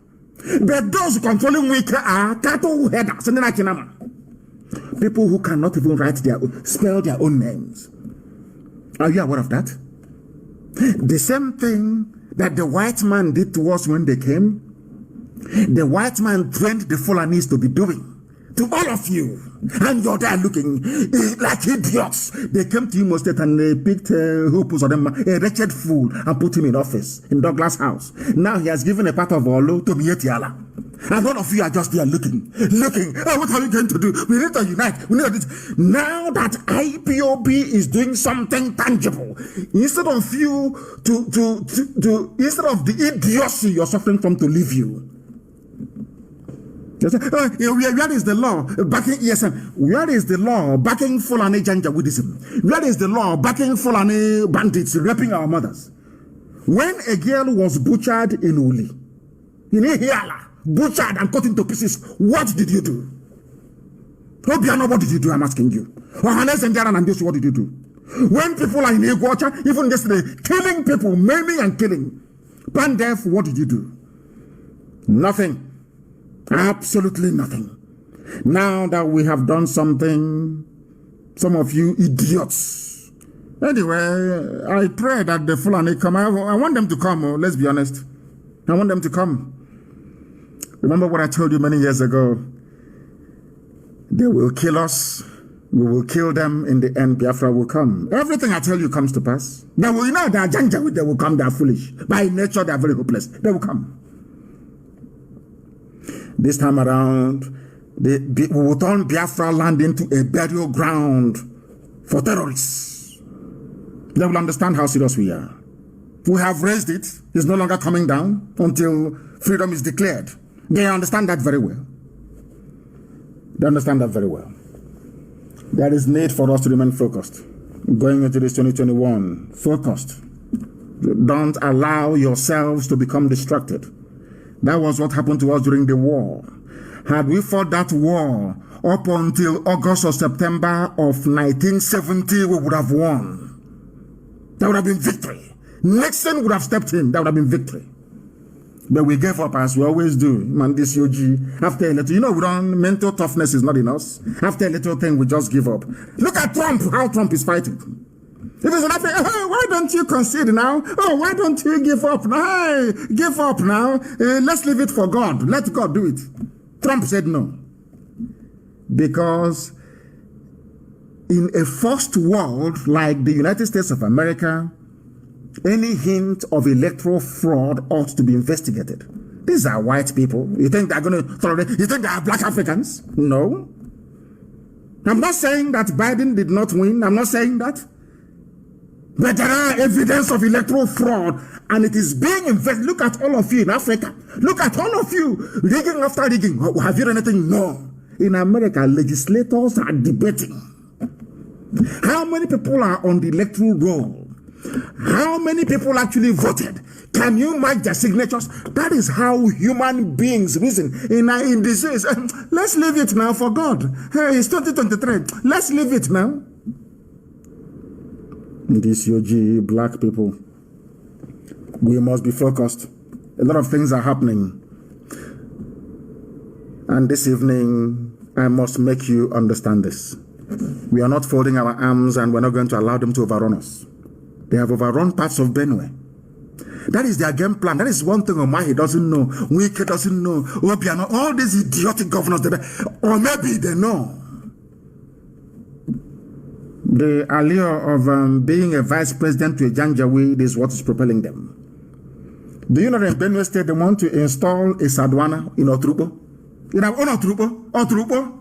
But those controlling Wike are Kato headers in Natinama. People who cannot even spell their own names. Are you aware of that? The same thing that the white man did to us when they came, the white man trained the Fulanis to be doing to all of you. And you're there looking like idiots. They came to Imo State and they picked who put on them a wretched fool and put him in office in Douglas House. Now he has given a part of Olo to Mietiala. And all of you are just there looking. Oh, what are we going to do? We need to unite. We need to do this. Now that IPOB is doing something tangible, instead of you instead of the idiocy you're suffering from to leave you. Where is the law backing ESM? Where is the law backing Fulani Janjaweedism? Where is the law backing Fulani bandits raping our mothers? When a girl was butchered in Uli, in Ihiala, butchered and cut into pieces, what did you do? Obiano, what did you do? I'm asking you. Ohanes and Jaran and this, what did you do? When people are in Iguacha, even yesterday, killing people, maiming and killing, Pandef, what did you do? Nothing. Absolutely nothing. Now that we have done something, some of you idiots. Anyway, I pray that the Fulani come. I want them to come, let's be honest. I want them to come. Remember what I told you many years ago? They will kill us. We will kill them. In the end, Biafra will come. Everything I tell you comes to pass. They will, they are Janjaweed, they will come, they are foolish. By nature, they are very hopeless. They will come. This time around, we will turn Biafra land into a burial ground for terrorists. They will understand how serious we are. We have raised it. It's no longer coming down until freedom is declared. They understand that very well. They understand that very well. There is need for us to remain focused. Going into this 2021, focused. Don't allow yourselves to become distracted. That was what happened to us during the war. Had we fought that war up until August or September of 1970, we would have won. That would have been victory. Nixon would have stepped in. That would have been victory. But we gave up as we always do. Man, this UG, after a little, mental toughness is not in us. After a little thing, we just give up. Look at Trump, how Trump is fighting. It is nothing. Hey, why don't you concede now? Oh, why don't you give up now? Hey, give up now. Let's leave it for God. Let God do it. Trump said no. Because in a first world like the United States of America, any hint of electoral fraud ought to be investigated. These are white people. You think they're going to throw it? You think they are black Africans? No. I'm not saying that Biden did not win. I'm not saying that. But there are evidence of electoral fraud, and it is being investigated. Look at all of you in Africa. Look at all of you, rigging after rigging. Have you done anything? No. In America, legislators are debating. How many people are on the electoral roll? How many people actually voted? Can you match their signatures? That is how human beings reason in disease. Let's leave it now for God. Hey, it's 2023. Let's leave it now. These UG black people, we must be focused. A lot of things are happening. And this evening, I must make you understand this. We are not folding our arms and we're not going to allow them to overrun us. They have overrun parts of Benue. That is their game plan. That is one thing Omahi doesn't know. Wike doesn't know. Obiano, all these idiotic governors, or maybe they know. The allure of being a vice president to a Janjaweed is what is propelling them. Do you know that in Benue State they want to install a Sadwana in Otrupo? In Otrupo?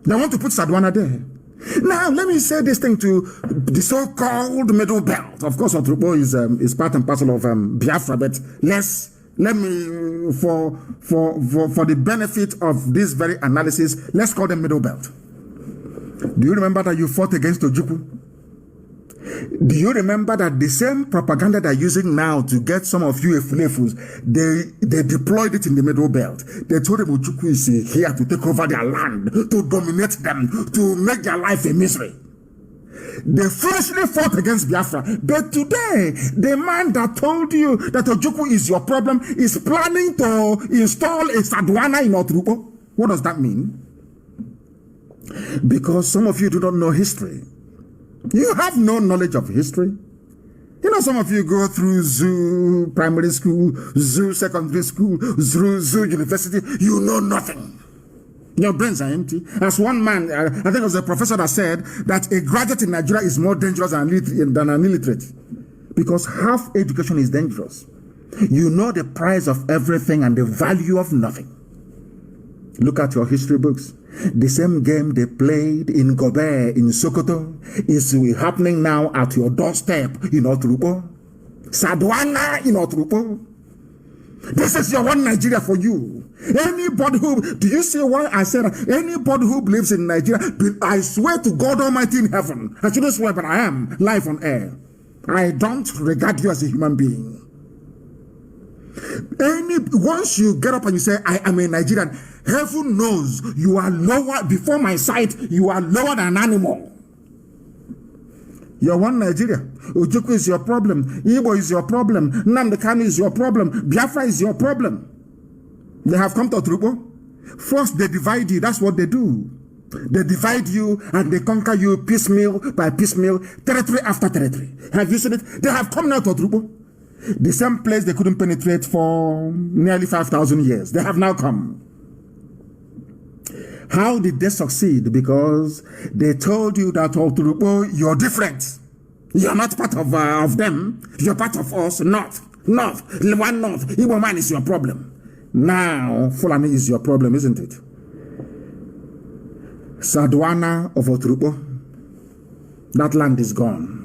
They want to put Sadwana there. Now, let me say this thing to the so-called Middle Belt. Of course, Otrupo is part and parcel of Biafra, but let me, for the benefit of this very analysis, let's call them Middle Belt. Do you remember that you fought against Ojukwu? Do you remember that the same propaganda they're using now to get some of you efulefus, they deployed it in the Middle Belt? They told them Ojukwu is here to take over their land, to dominate them, to make their life a misery. They foolishly fought against Biafra. But today, the man that told you that Ojukwu is your problem is planning to install a Sadwana in Otrupo. What does that mean? Because some of you do not know history. You have no knowledge of history. You know, some of you go through zoo primary school, zoo secondary school, zoo university. You know nothing. Your brains are empty. As one man, I think it was a professor that said that a graduate in Nigeria is more dangerous than an illiterate. Because half education is dangerous. You know the price of everything and the value of nothing. Look at your history books. The same game they played in Gobe, in Sokoto, is happening now at your doorstep in Otrupo. Sadwana in Otrupo. This is your one Nigeria for you. Anybody who, do you see why I said that? Anybody who believes in Nigeria, I swear to God Almighty in heaven, I shouldn't swear, but I am live on air. I don't regard you as a human being. Once you get up and you say, I am a Nigerian, heaven knows you are lower, before my sight, you are lower than an animal. You're one Nigeria. Ojukwu is your problem. Igbo is your problem. Nnamdi Kanu is your problem. Biafra is your problem. They have come to Otrupo. First, they divide you. That's what they do. They divide you and they conquer you piecemeal by piecemeal, territory after territory. Have you seen it? They have come now to Otrupo. The same place they couldn't penetrate for nearly 5,000 years. They have now come. How did they succeed? Because they told you that Otrupo, you're different. You're not part of them. You're part of us. North. One North. Igbo man is your problem. Now, Fulani is your problem, isn't it? Sadwana of Otrupo. That land is gone.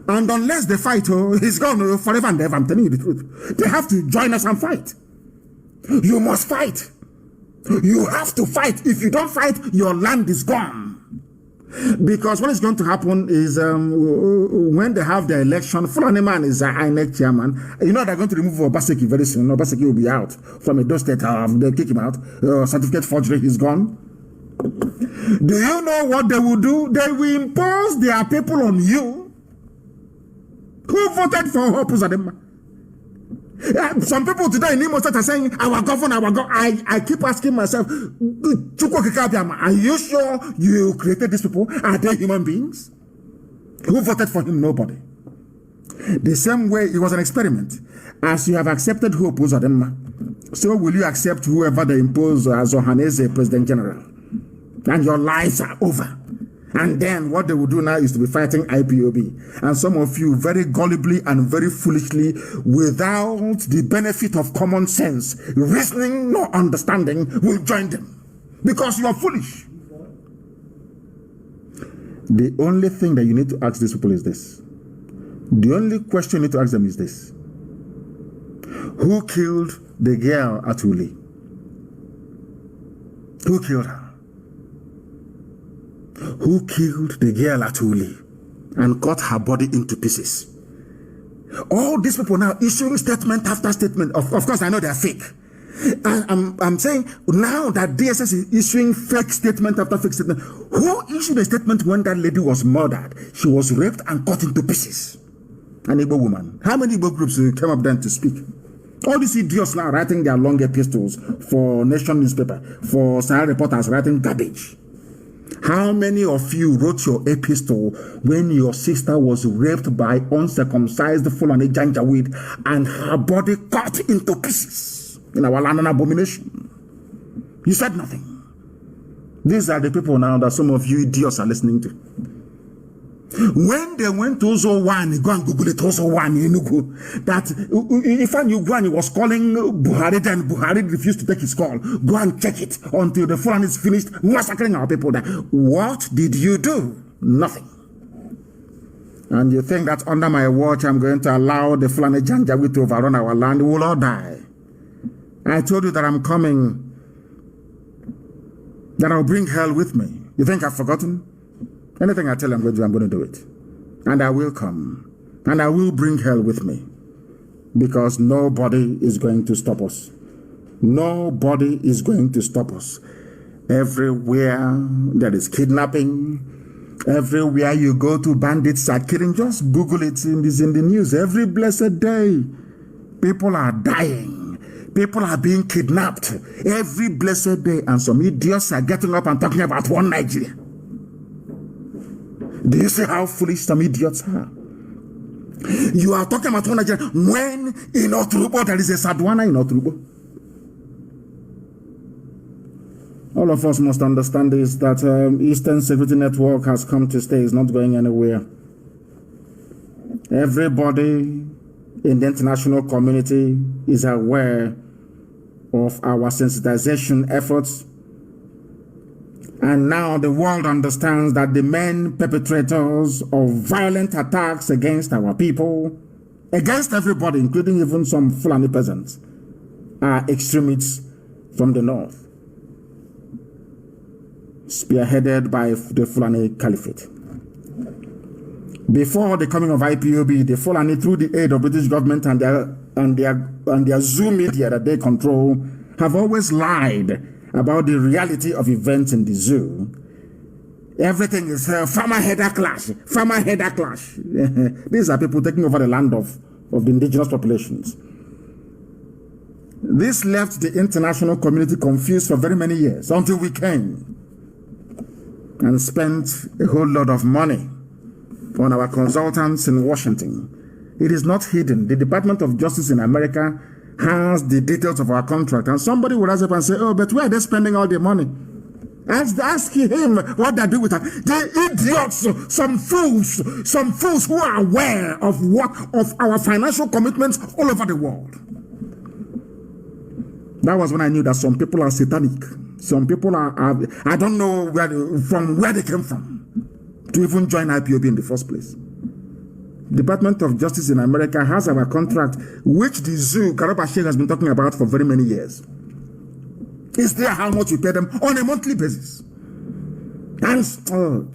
And unless they fight, he's gone forever and ever. I'm telling you the truth. They have to join us and fight. You must fight. You have to fight. If you don't fight, your land is gone. Because what is going to happen is when they have the election, Fulani man is INEC chairman. You know they're going to remove Obaseki very soon. Obaseki will be out from a state. They kick him out. Certificate forgery, he's gone. Do you know what they will do? They will impose their people on you. Who voted for Opuzadema? Some people today in Imo State are saying, our governor, I keep asking myself, are you sure you created these people? Are they human beings? Who voted for him? Nobody. The same way, it was an experiment. As you have accepted Opuzadema, so will you accept whoever they impose as Ohaneze President General? And your lives are over. And then what they will do now is to be fighting IPOB. And some of you very gullibly and very foolishly, without the benefit of common sense, reasoning, no understanding, will join them. Because you are foolish. The only thing that you need to ask these people is this. The only question you need to ask them is this. Who killed the girl at Uli? Who killed her? Who killed the girl at Uli and cut her body into pieces? All these people now issuing statement after statement. Of course, I know they're fake. I'm saying now that DSS is issuing fake statement after fake statement. Who issued a statement when that lady was murdered? She was raped and cut into pieces. An Igbo woman. How many Igbo groups came up then to speak? All these idiots now writing their long epistles for Nation newspaper, for Sahara reporters writing garbage. How many of you wrote your epistle when your sister was raped by uncircumcised Fulani Janjaweed and her body cut into pieces in our land and abomination? You said nothing. These are the people now that some of you idiots are listening to. When they went to Ozo1, go and Google it, Ozo1 in Enugu, that Ifan Ugwani was calling Buhari, then Buhari refused to take his call. Go and check it until the Fulani is finished massacring our people there. What did you do? Nothing. And you think that under my watch I'm going to allow the Fulani Janjaweed to overrun our land? We will all die. I told you that I'm coming, that I'll bring hell with me. You think I've forgotten? Anything I tell you I'm going to do it. And I will come. And I will bring hell with me. Because nobody is going to stop us. Nobody is going to stop us. Everywhere there is kidnapping, everywhere you go to, bandits are killing. Just Google it. It's in the news. Every blessed day, people are dying. People are being kidnapped. Every blessed day. And some idiots are getting up and talking about one Nigeria. Do you see how foolish some idiots are? You are talking about one Nigeria when in Oturubo there is a Sadwana in Oturubo. All of us must understand this, that Eastern Security Network has come to stay. It's not going anywhere. Everybody in the international community is aware of our sensitization efforts. And now the world understands that the main perpetrators of violent attacks against our people, against everybody, including even some Fulani peasants, are extremists from the north, spearheaded by the Fulani Caliphate. Before the coming of IPOB, the Fulani, through the aid of British government and their Zoom media that they control, have always lied about the reality of events in the zoo. Everything is farmer header clash, farmer header clash. These are people taking over the land of the indigenous populations. This left the international community confused for very many years until we came and spent a whole lot of money on our consultants in Washington. It is not hidden. The Department of Justice in America has the details of our contract, and somebody will rise up and say, oh, but where are they spending all the money? Ask him what they do with it. The idiots, some fools who are aware of our financial commitments all over the world. That was when I knew that some people are satanic. Some people are I don't know where they came from to even join IPOB in the first place. Department of Justice in America has our contract, which the zoo, Karoba Sheikh, has been talking about for very many years. Is there how much we pay them on a monthly basis? And some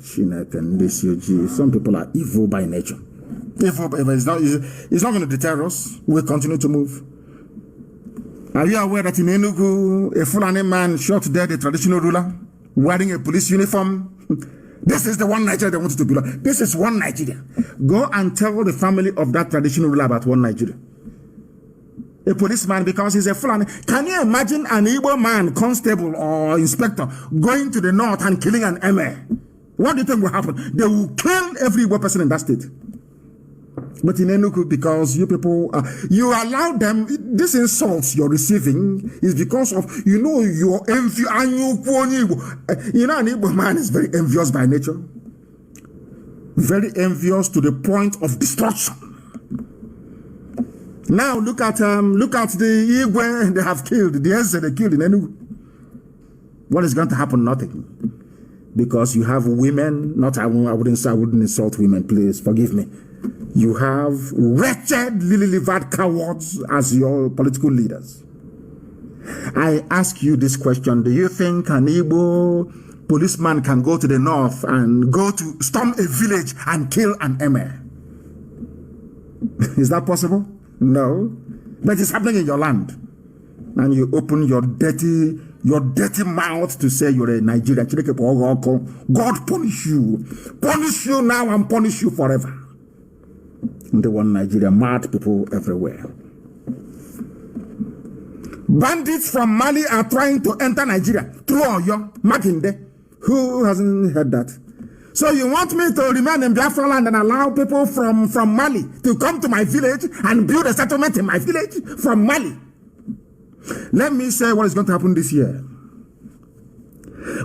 people are evil by nature. It's not going to deter us. We'll continue to move. Are you aware that in Enugu, a Fulani man shot dead a traditional ruler wearing a police uniform? This is the one Nigeria they wanted to belong. This is one Nigeria. Go and tell the family of that traditional ruler about one Nigeria. A policeman, because he's a Fulani. Can you imagine an Igbo man, constable or inspector, going to the north and killing an emir? What do you think will happen? They will kill every Igbo person in that state. But in Enugu, because you people, you allow them, this insults you're receiving is because of, your envy. You know, an Igbo man is very envious by nature. Very envious to the point of destruction. Now look at the Igwe they have killed, the Eze they killed in Enugu. What is going to happen? Nothing. Because you have women, I wouldn't insult women, please, forgive me. You have wretched, lily-livered cowards as your political leaders. I ask you this question. Do you think an Igbo policeman can go to the north and go to storm a village and kill an emir? Is that possible? No. But it's happening in your land. And you open your dirty mouth to say you're a Nigerian. God punish you. Punish you now and punish you forever. And they want Nigeria, mad people everywhere. Bandits from Mali are trying to enter Nigeria through Oyo, Makinde. Who hasn't heard that? So you want me to remain in Biafra land and allow people from Mali to come to my village and build a settlement in my village from Mali? Let me say what is going to happen this year.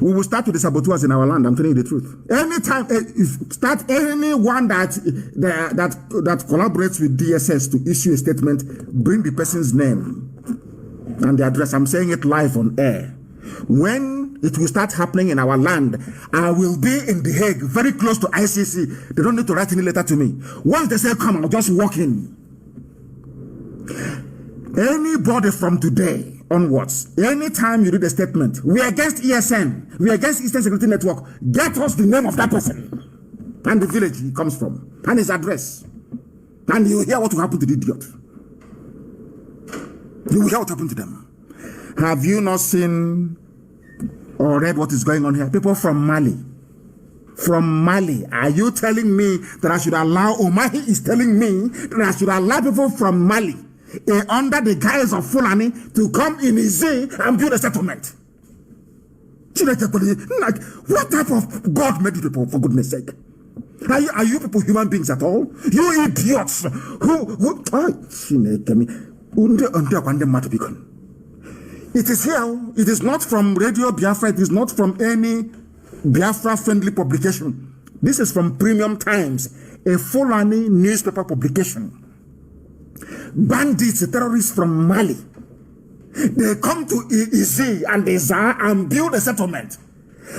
We will start with the saboteurs in our land. I'm telling you the truth. Anytime, start anyone that collaborates with DSS to issue a statement, bring the person's name and the address. I'm saying it live on air. When it will start happening in our land, I will be in The Hague, very close to ICC. They don't need to write any letter to me. Once they say come, I'll just walk in. Anybody from today onwards, anytime you read a statement, we are against ESN, we are against Eastern Security Network, get us the name of that person and the village he comes from and his address. And you will hear what will happen to the idiot. You will hear what happened to them. Have you not seen or read what is going on here? People from Mali. From Mali. Are you telling me that I should allow, Omahi is telling me that I should allow people from Mali under the guise of Fulani to come in Izzy and build a settlement? Like, what type of God made you people, for goodness sake? Are you people human beings at all? You idiots! It is here. It is not from Radio Biafra. It is not from any Biafra-friendly publication. This is from Premium Times, a Fulani newspaper publication. Bandits, terrorists from Mali. They come to Izzy and Izar and build a settlement.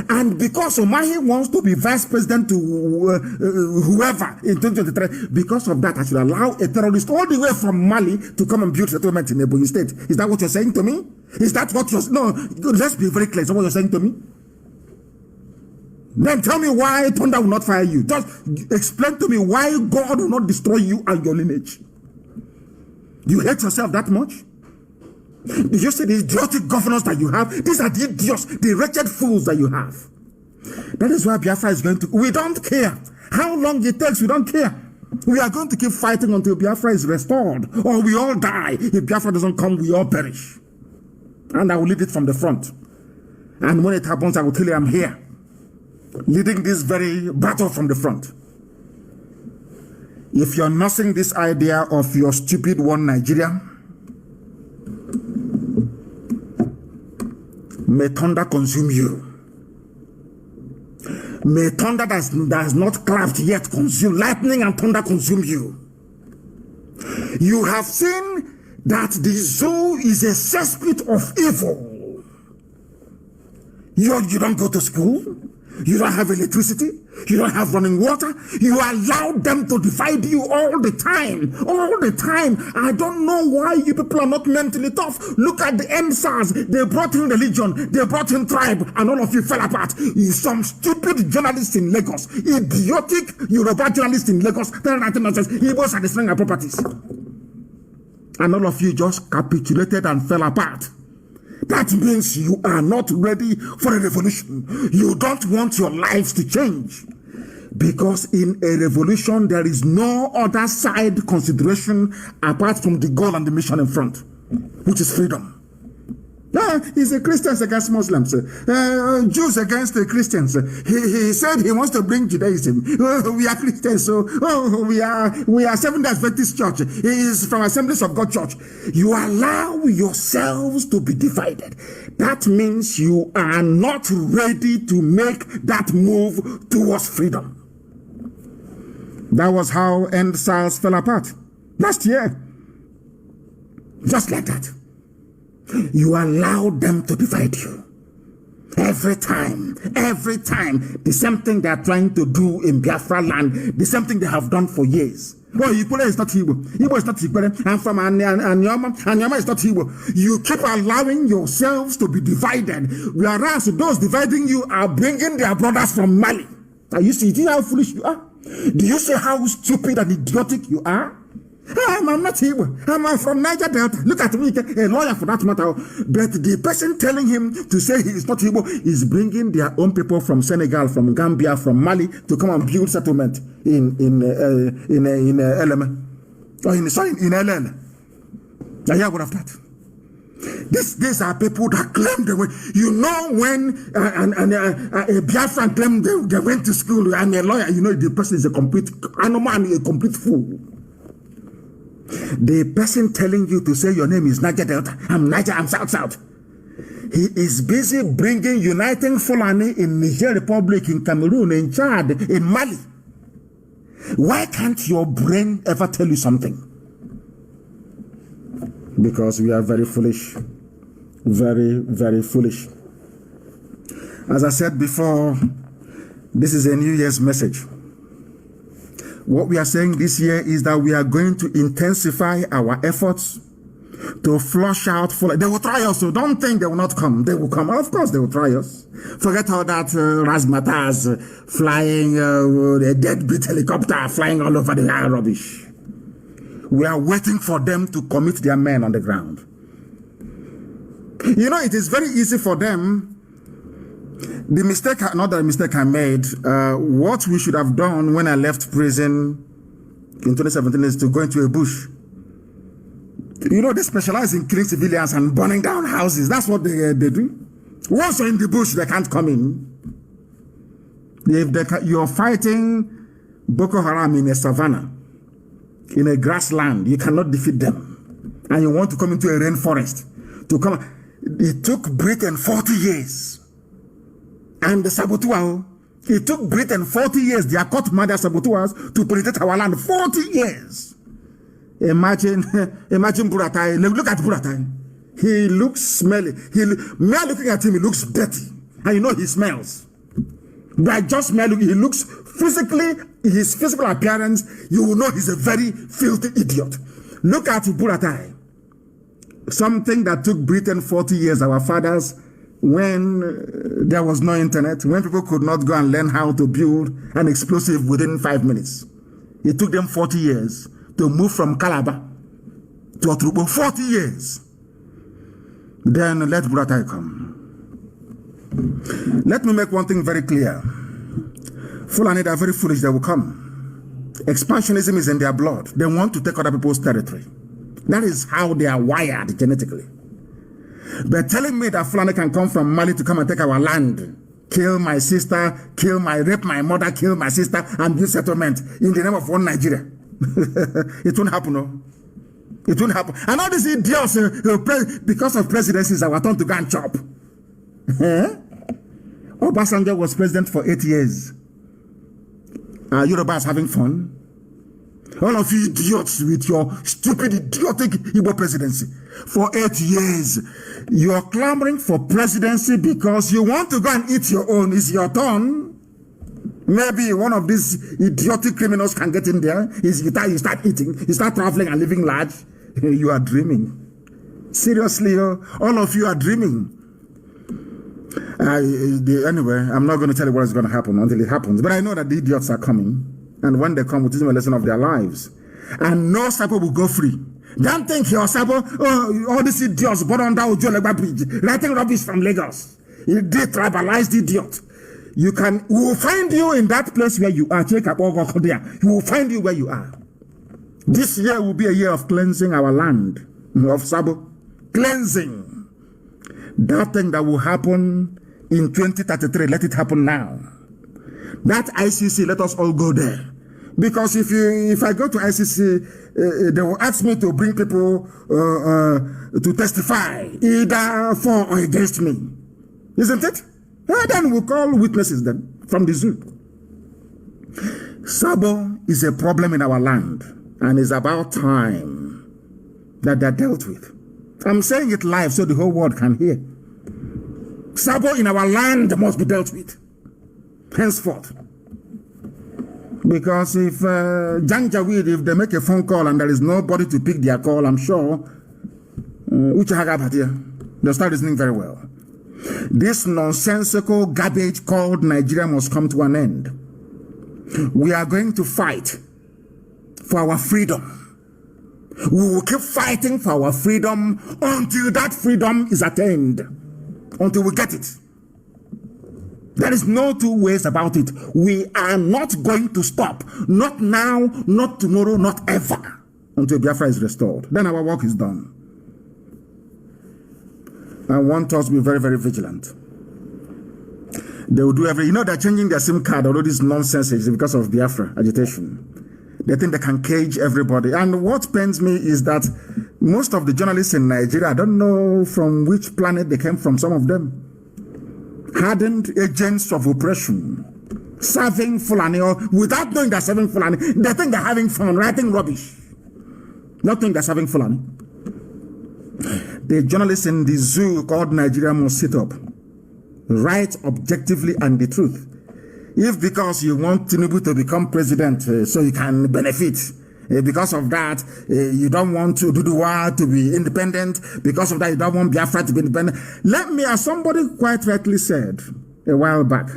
And because Omahi wants to be vice president to whoever in 2023, because of that, I should allow a terrorist all the way from Mali to come and build settlement in Ebonyi State. Is that what you're saying to me? Is that what you're... No, let's be very clear. Is that what you're saying to me? Then tell me why thunder will not fire you. Just explain to me why God will not destroy you and your lineage. You hate yourself that much? Did you see the idiotic governors that you have? These are the idiots, the wretched fools that you have. That is why Biafra is going to... We don't care. How long it takes, we don't care. We are going to keep fighting until Biafra is restored. Or we all die. If Biafra doesn't come, we all perish. And I will lead it from the front. And when it happens, I will tell you I'm here. Leading this very battle from the front. If you're nursing this idea of your stupid one Nigeria, may thunder consume you. May thunder that has not clapped yet consume, lightning and thunder consume you. You have seen that the zoo is a cesspit of evil. You don't go to school. You don't have electricity. You don't have running water. You allow them to divide you all the time. All the time. I don't know why you people are not mentally tough. Look at the NSAS. They brought in religion. They brought in tribe. And all of you fell apart. Some stupid journalists in Lagos. Idiotic Yoruba journalists in Lagos. Igbos are destroying our properties. And all of you just capitulated and fell apart. That means you are not ready for a revolution. You don't want your lives to change. Because in a revolution, there is no other side consideration apart from the goal and the mission in front, which is freedom. It's the Christians against Muslims, Jews against the Christians. He said he wants to bring Judaism. We are Christians, so we are Seventh-day Adventist Church. He is from Assemblies of God Church. You allow yourselves to be divided. That means you are not ready to make that move towards freedom. That was how NSAS fell apart last year. Just like that. You allow them to divide you. Every time, the same thing they are trying to do in Biafra land, the same thing they have done for years. Oh, Igbo is not Igbo. Igbo is not Igbo. I'm from Anyama is not Igbo. You keep allowing yourselves to be divided, whereas those dividing you are bringing their brothers from Mali. Are you see how foolish you are? Do you see how stupid and idiotic you are? I'm not Igbo. I'm from Niger Delta. Look at me, a lawyer for that matter. But the person telling him to say he is not Igbo is bringing their own people from Senegal, from Gambia, from Mali to come and build settlement in LM. Or in LL. Now, yeah, what of that? These are people that claim they were. You know, when a Biafran claimed they went to school and a lawyer, you know, the person is a complete animal and a complete fool. The person telling you to say your name is Niger Delta, I'm Niger, I'm South. He is busy uniting Fulani in Niger Republic, in Cameroon, in Chad, in Mali. Why can't your brain ever tell you something? Because we are very foolish. Very, very foolish. As I said before, this is a New Year's message. What we are saying this year is that we are going to intensify our efforts to flush out Fulani. They will try us, so don't think they will not come. They will come. Of course, they will try us. Forget all that razzmatazz, flying, a deadbeat helicopter flying all over the air rubbish. We are waiting for them to commit their men on the ground. You know, it is very easy for them. The mistake, not the mistake I made, what we should have done when I left prison in 2017 is to go into a bush. You know, they specialize in killing civilians and burning down houses. That's what they do. Once you're in the bush, they can't come in. If you're fighting Boko Haram in a savannah, in a grassland, you cannot defeat them. And you want to come into a rainforest. It took Britain 40 years. And the saboteurs, it took Britain 40 years, their court murder saboteurs, to penetrate our land. 40 years. Imagine Buratai. Look at Buratai. He looks smelly. Me looking at him, he looks dirty. And you know he smells. By just smelling, he looks physically, his physical appearance, you will know he's a very filthy idiot. Look at Buratai. Something that took Britain 40 years, our fathers, when there was no internet, when people could not go and learn how to build an explosive within 5 minutes. It took them 40 years to move from Calabar to Otrubo. 40 years. Then let Broadca come. Let me make one thing very clear. Fulani, they are very foolish, they will come. Expansionism is in their blood. They want to take other people's territory. That is how they are wired genetically. But telling me that Fulani can come from Mali to come and take our land, kill my sister, rape my mother, kill my sister, and build settlement in the name of one Nigeria. It won't happen, no. It won't happen. And all these idiots, because of presidencies, our turn to go and chop. Obasanjo was president for 8 years. Yoruba is having fun. All of you idiots with your stupid, idiotic Igbo presidency. For 8 years, you are clamoring for presidency because you want to go and eat your own. It's your turn. Maybe one of these idiotic criminals can get in there. You start eating, you start traveling and living large. You are dreaming. Seriously, all of you are dreaming. Anyway, I'm not going to tell you what is going to happen until it happens. But I know that the idiots are coming. And when they come, we'll teach them a lesson of their lives. And no Sabo will go free. Don't think your Sabo, all these idiots born under Ojolegba Bridge, writing rubbish from Lagos. You detribalized idiot. We will find you in that place where you are. We will find you where you are. This year will be a year of cleansing our land, of Sabo. Cleansing. That thing that will happen in 2033, let it happen now. That ICC, let us all go there. Because if I go to ICC, they will ask me to bring people to testify, either for or against me. Isn't it? Then we'll call witnesses then from the zoo. Sabo is a problem in our land, and it's about time that they're dealt with. I'm saying it live so the whole world can hear. Sabo in our land must be dealt with henceforth. Because if Janjaweed, if they make a phone call and there is nobody to pick their call, I'm sure they'll start listening very well. This nonsensical garbage called Nigeria must come to an end. We are going to fight for our freedom. We will keep fighting for our freedom until that freedom is attained, until we get it. There is no two ways about it. We are not going to stop. Not now, not tomorrow, not ever, until Biafra is restored. Then our work is done. I want us to be very, very vigilant. They will do every, they're changing their SIM card, although this nonsense is because of Biafra agitation. They think they can cage everybody. And what pains me is that most of the journalists in Nigeria, I don't know from which planet they came from, some of them, hardened agents of oppression, serving Fulani, or without knowing they're serving Fulani, they think they're having fun, writing rubbish. Not think they're serving Fulani. The journalists in the zoo called Nigeria must sit up, write objectively and the truth. If because you want Tinubu to become president so you can benefit, because of that, you don't want to Duduwa to be independent, because of that, you don't want Biafra to be independent. Let me, as somebody quite rightly said a while back,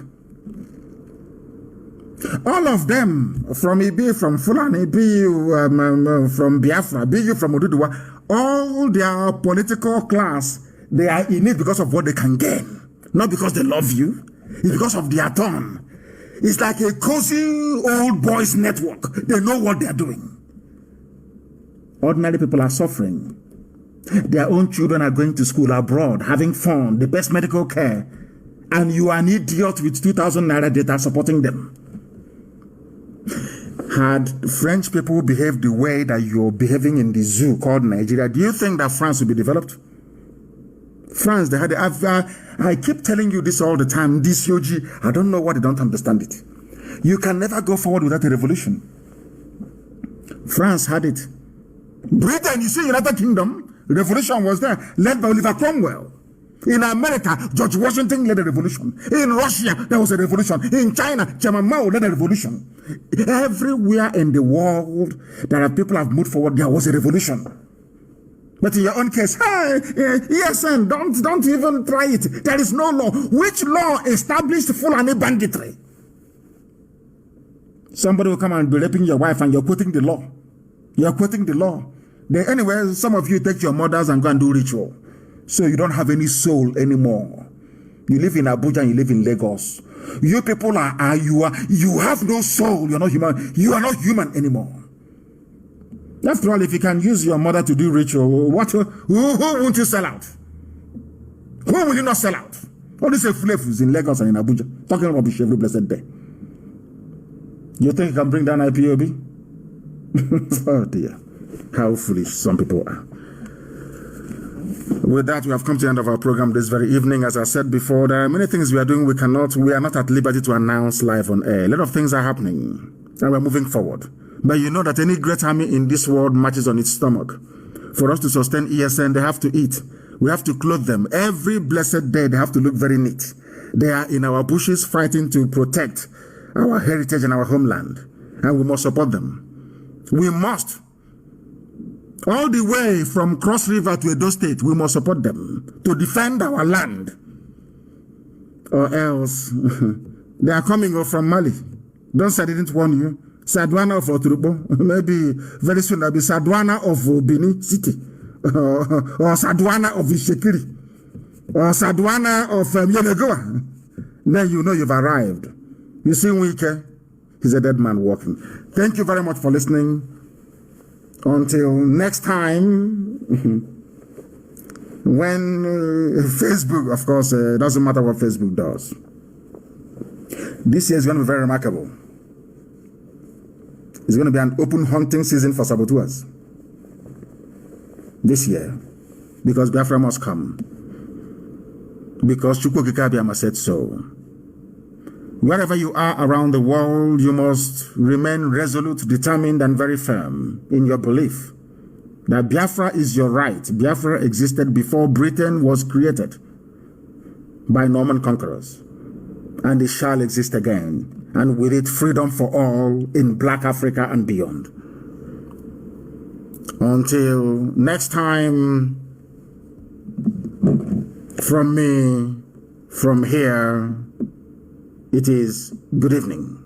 all of them, from Ibi, from Fulani, be you from Biafra, be you from Oduduwa, all their political class, they are in it because of what they can gain, not because they love you. It's because of their turn. It's like a cozy old boys network. They know what they're doing. Ordinary people are suffering. Their own children are going to school abroad, having fun, the best medical care, and you are an idiot with 2,000 naira data supporting them. Had French people behaved the way that you're behaving in the zoo called Nigeria, do you think that France will be developed? France, they had, I keep telling you this all the time, this UG, I don't know why they don't understand it. You can never go forward without a revolution. France had it. Britain, you see, United Kingdom, revolution was there, led by Oliver Cromwell. In America, George Washington led a revolution. In Russia, there was a revolution. In China, Chairman Mao led a revolution. Everywhere in the world, there are people have moved forward, there was a revolution. But in your own case, hey, ESN, don't even try it. There is no law. Which law established Fulani banditry? Somebody will come and be raping your wife and you're quoting the law. You're quoting the law. Then anyway, some of you take your mothers and go and do ritual. So you don't have any soul anymore. You live in Abuja and you live in Lagos. You people you have no soul. You're not human. You are not human anymore. After all, if you can use your mother to do ritual, who won't you sell out? Who will you not sell out? All these flavors in Lagos and in Abuja, talking about every blessed day. You think you can bring down IPOB? Oh dear, how foolish some people are. With that, we have come to the end of our program this very evening. As I said before, there are many things we are doing we are not at liberty to announce live on air. A lot of things are happening, and we're moving forward. But you know that any great army in this world marches on its stomach. For us to sustain ESN, they have to eat. We have to clothe them. Every blessed day, they have to look very neat. They are in our bushes fighting to protect our heritage and our homeland. And we must support them. We must. All the way from Cross River to Edo State, we must support them to defend our land. Or else, they are coming from Mali. Don't say I didn't warn you. Sadwana of Oturubo, maybe very soon there'll be Sadwana of Benin City, or Sadwana of Ishekiri, or Sadwana of Yenegoa. Then you know you've arrived. You see Wike, he's a dead man walking. Thank you very much for listening. Until next time, when Facebook, of course, it doesn't matter what Facebook does. This year is going to be very remarkable. It's going to be an open hunting season for saboteurs this year, because Biafra must come. Because Chukwu Okike Abiama said so. Wherever you are around the world, you must remain resolute, determined, and very firm in your belief that Biafra is your right. Biafra existed before Britain was created by Norman conquerors, and it shall exist again. And with it, freedom for all in Black Africa and beyond. Until next time, from me, from here, it is good evening.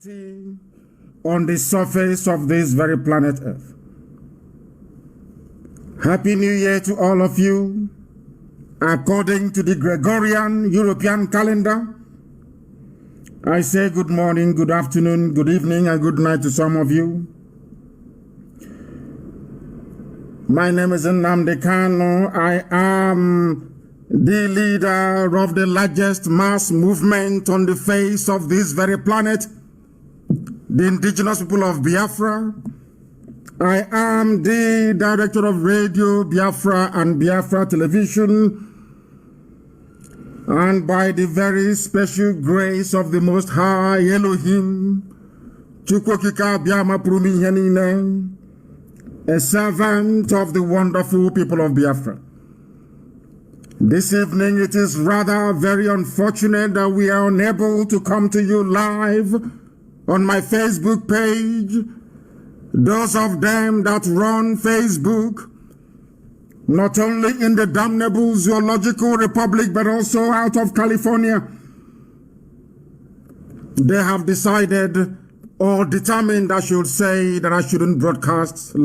on the surface of this very planet Earth. Happy New Year to all of you. According to the Gregorian European calendar, I say good morning, good afternoon, good evening, and good night to some of you. My name is Nnamdi Kanu. I am the leader of the largest mass movement on the face of this very planet, the indigenous people of Biafra. I am the director of Radio Biafra and Biafra Television. And by the very special grace of the Most High Elohim, Chukwokika Biama Prumi Henine, a servant of the wonderful people of Biafra. This evening, it is rather very unfortunate that we are unable to come to you live on my Facebook page. Those of them that run Facebook, not only in the damnable zoological republic, but also out of California, they have decided or determined, I should say, that I shouldn't broadcast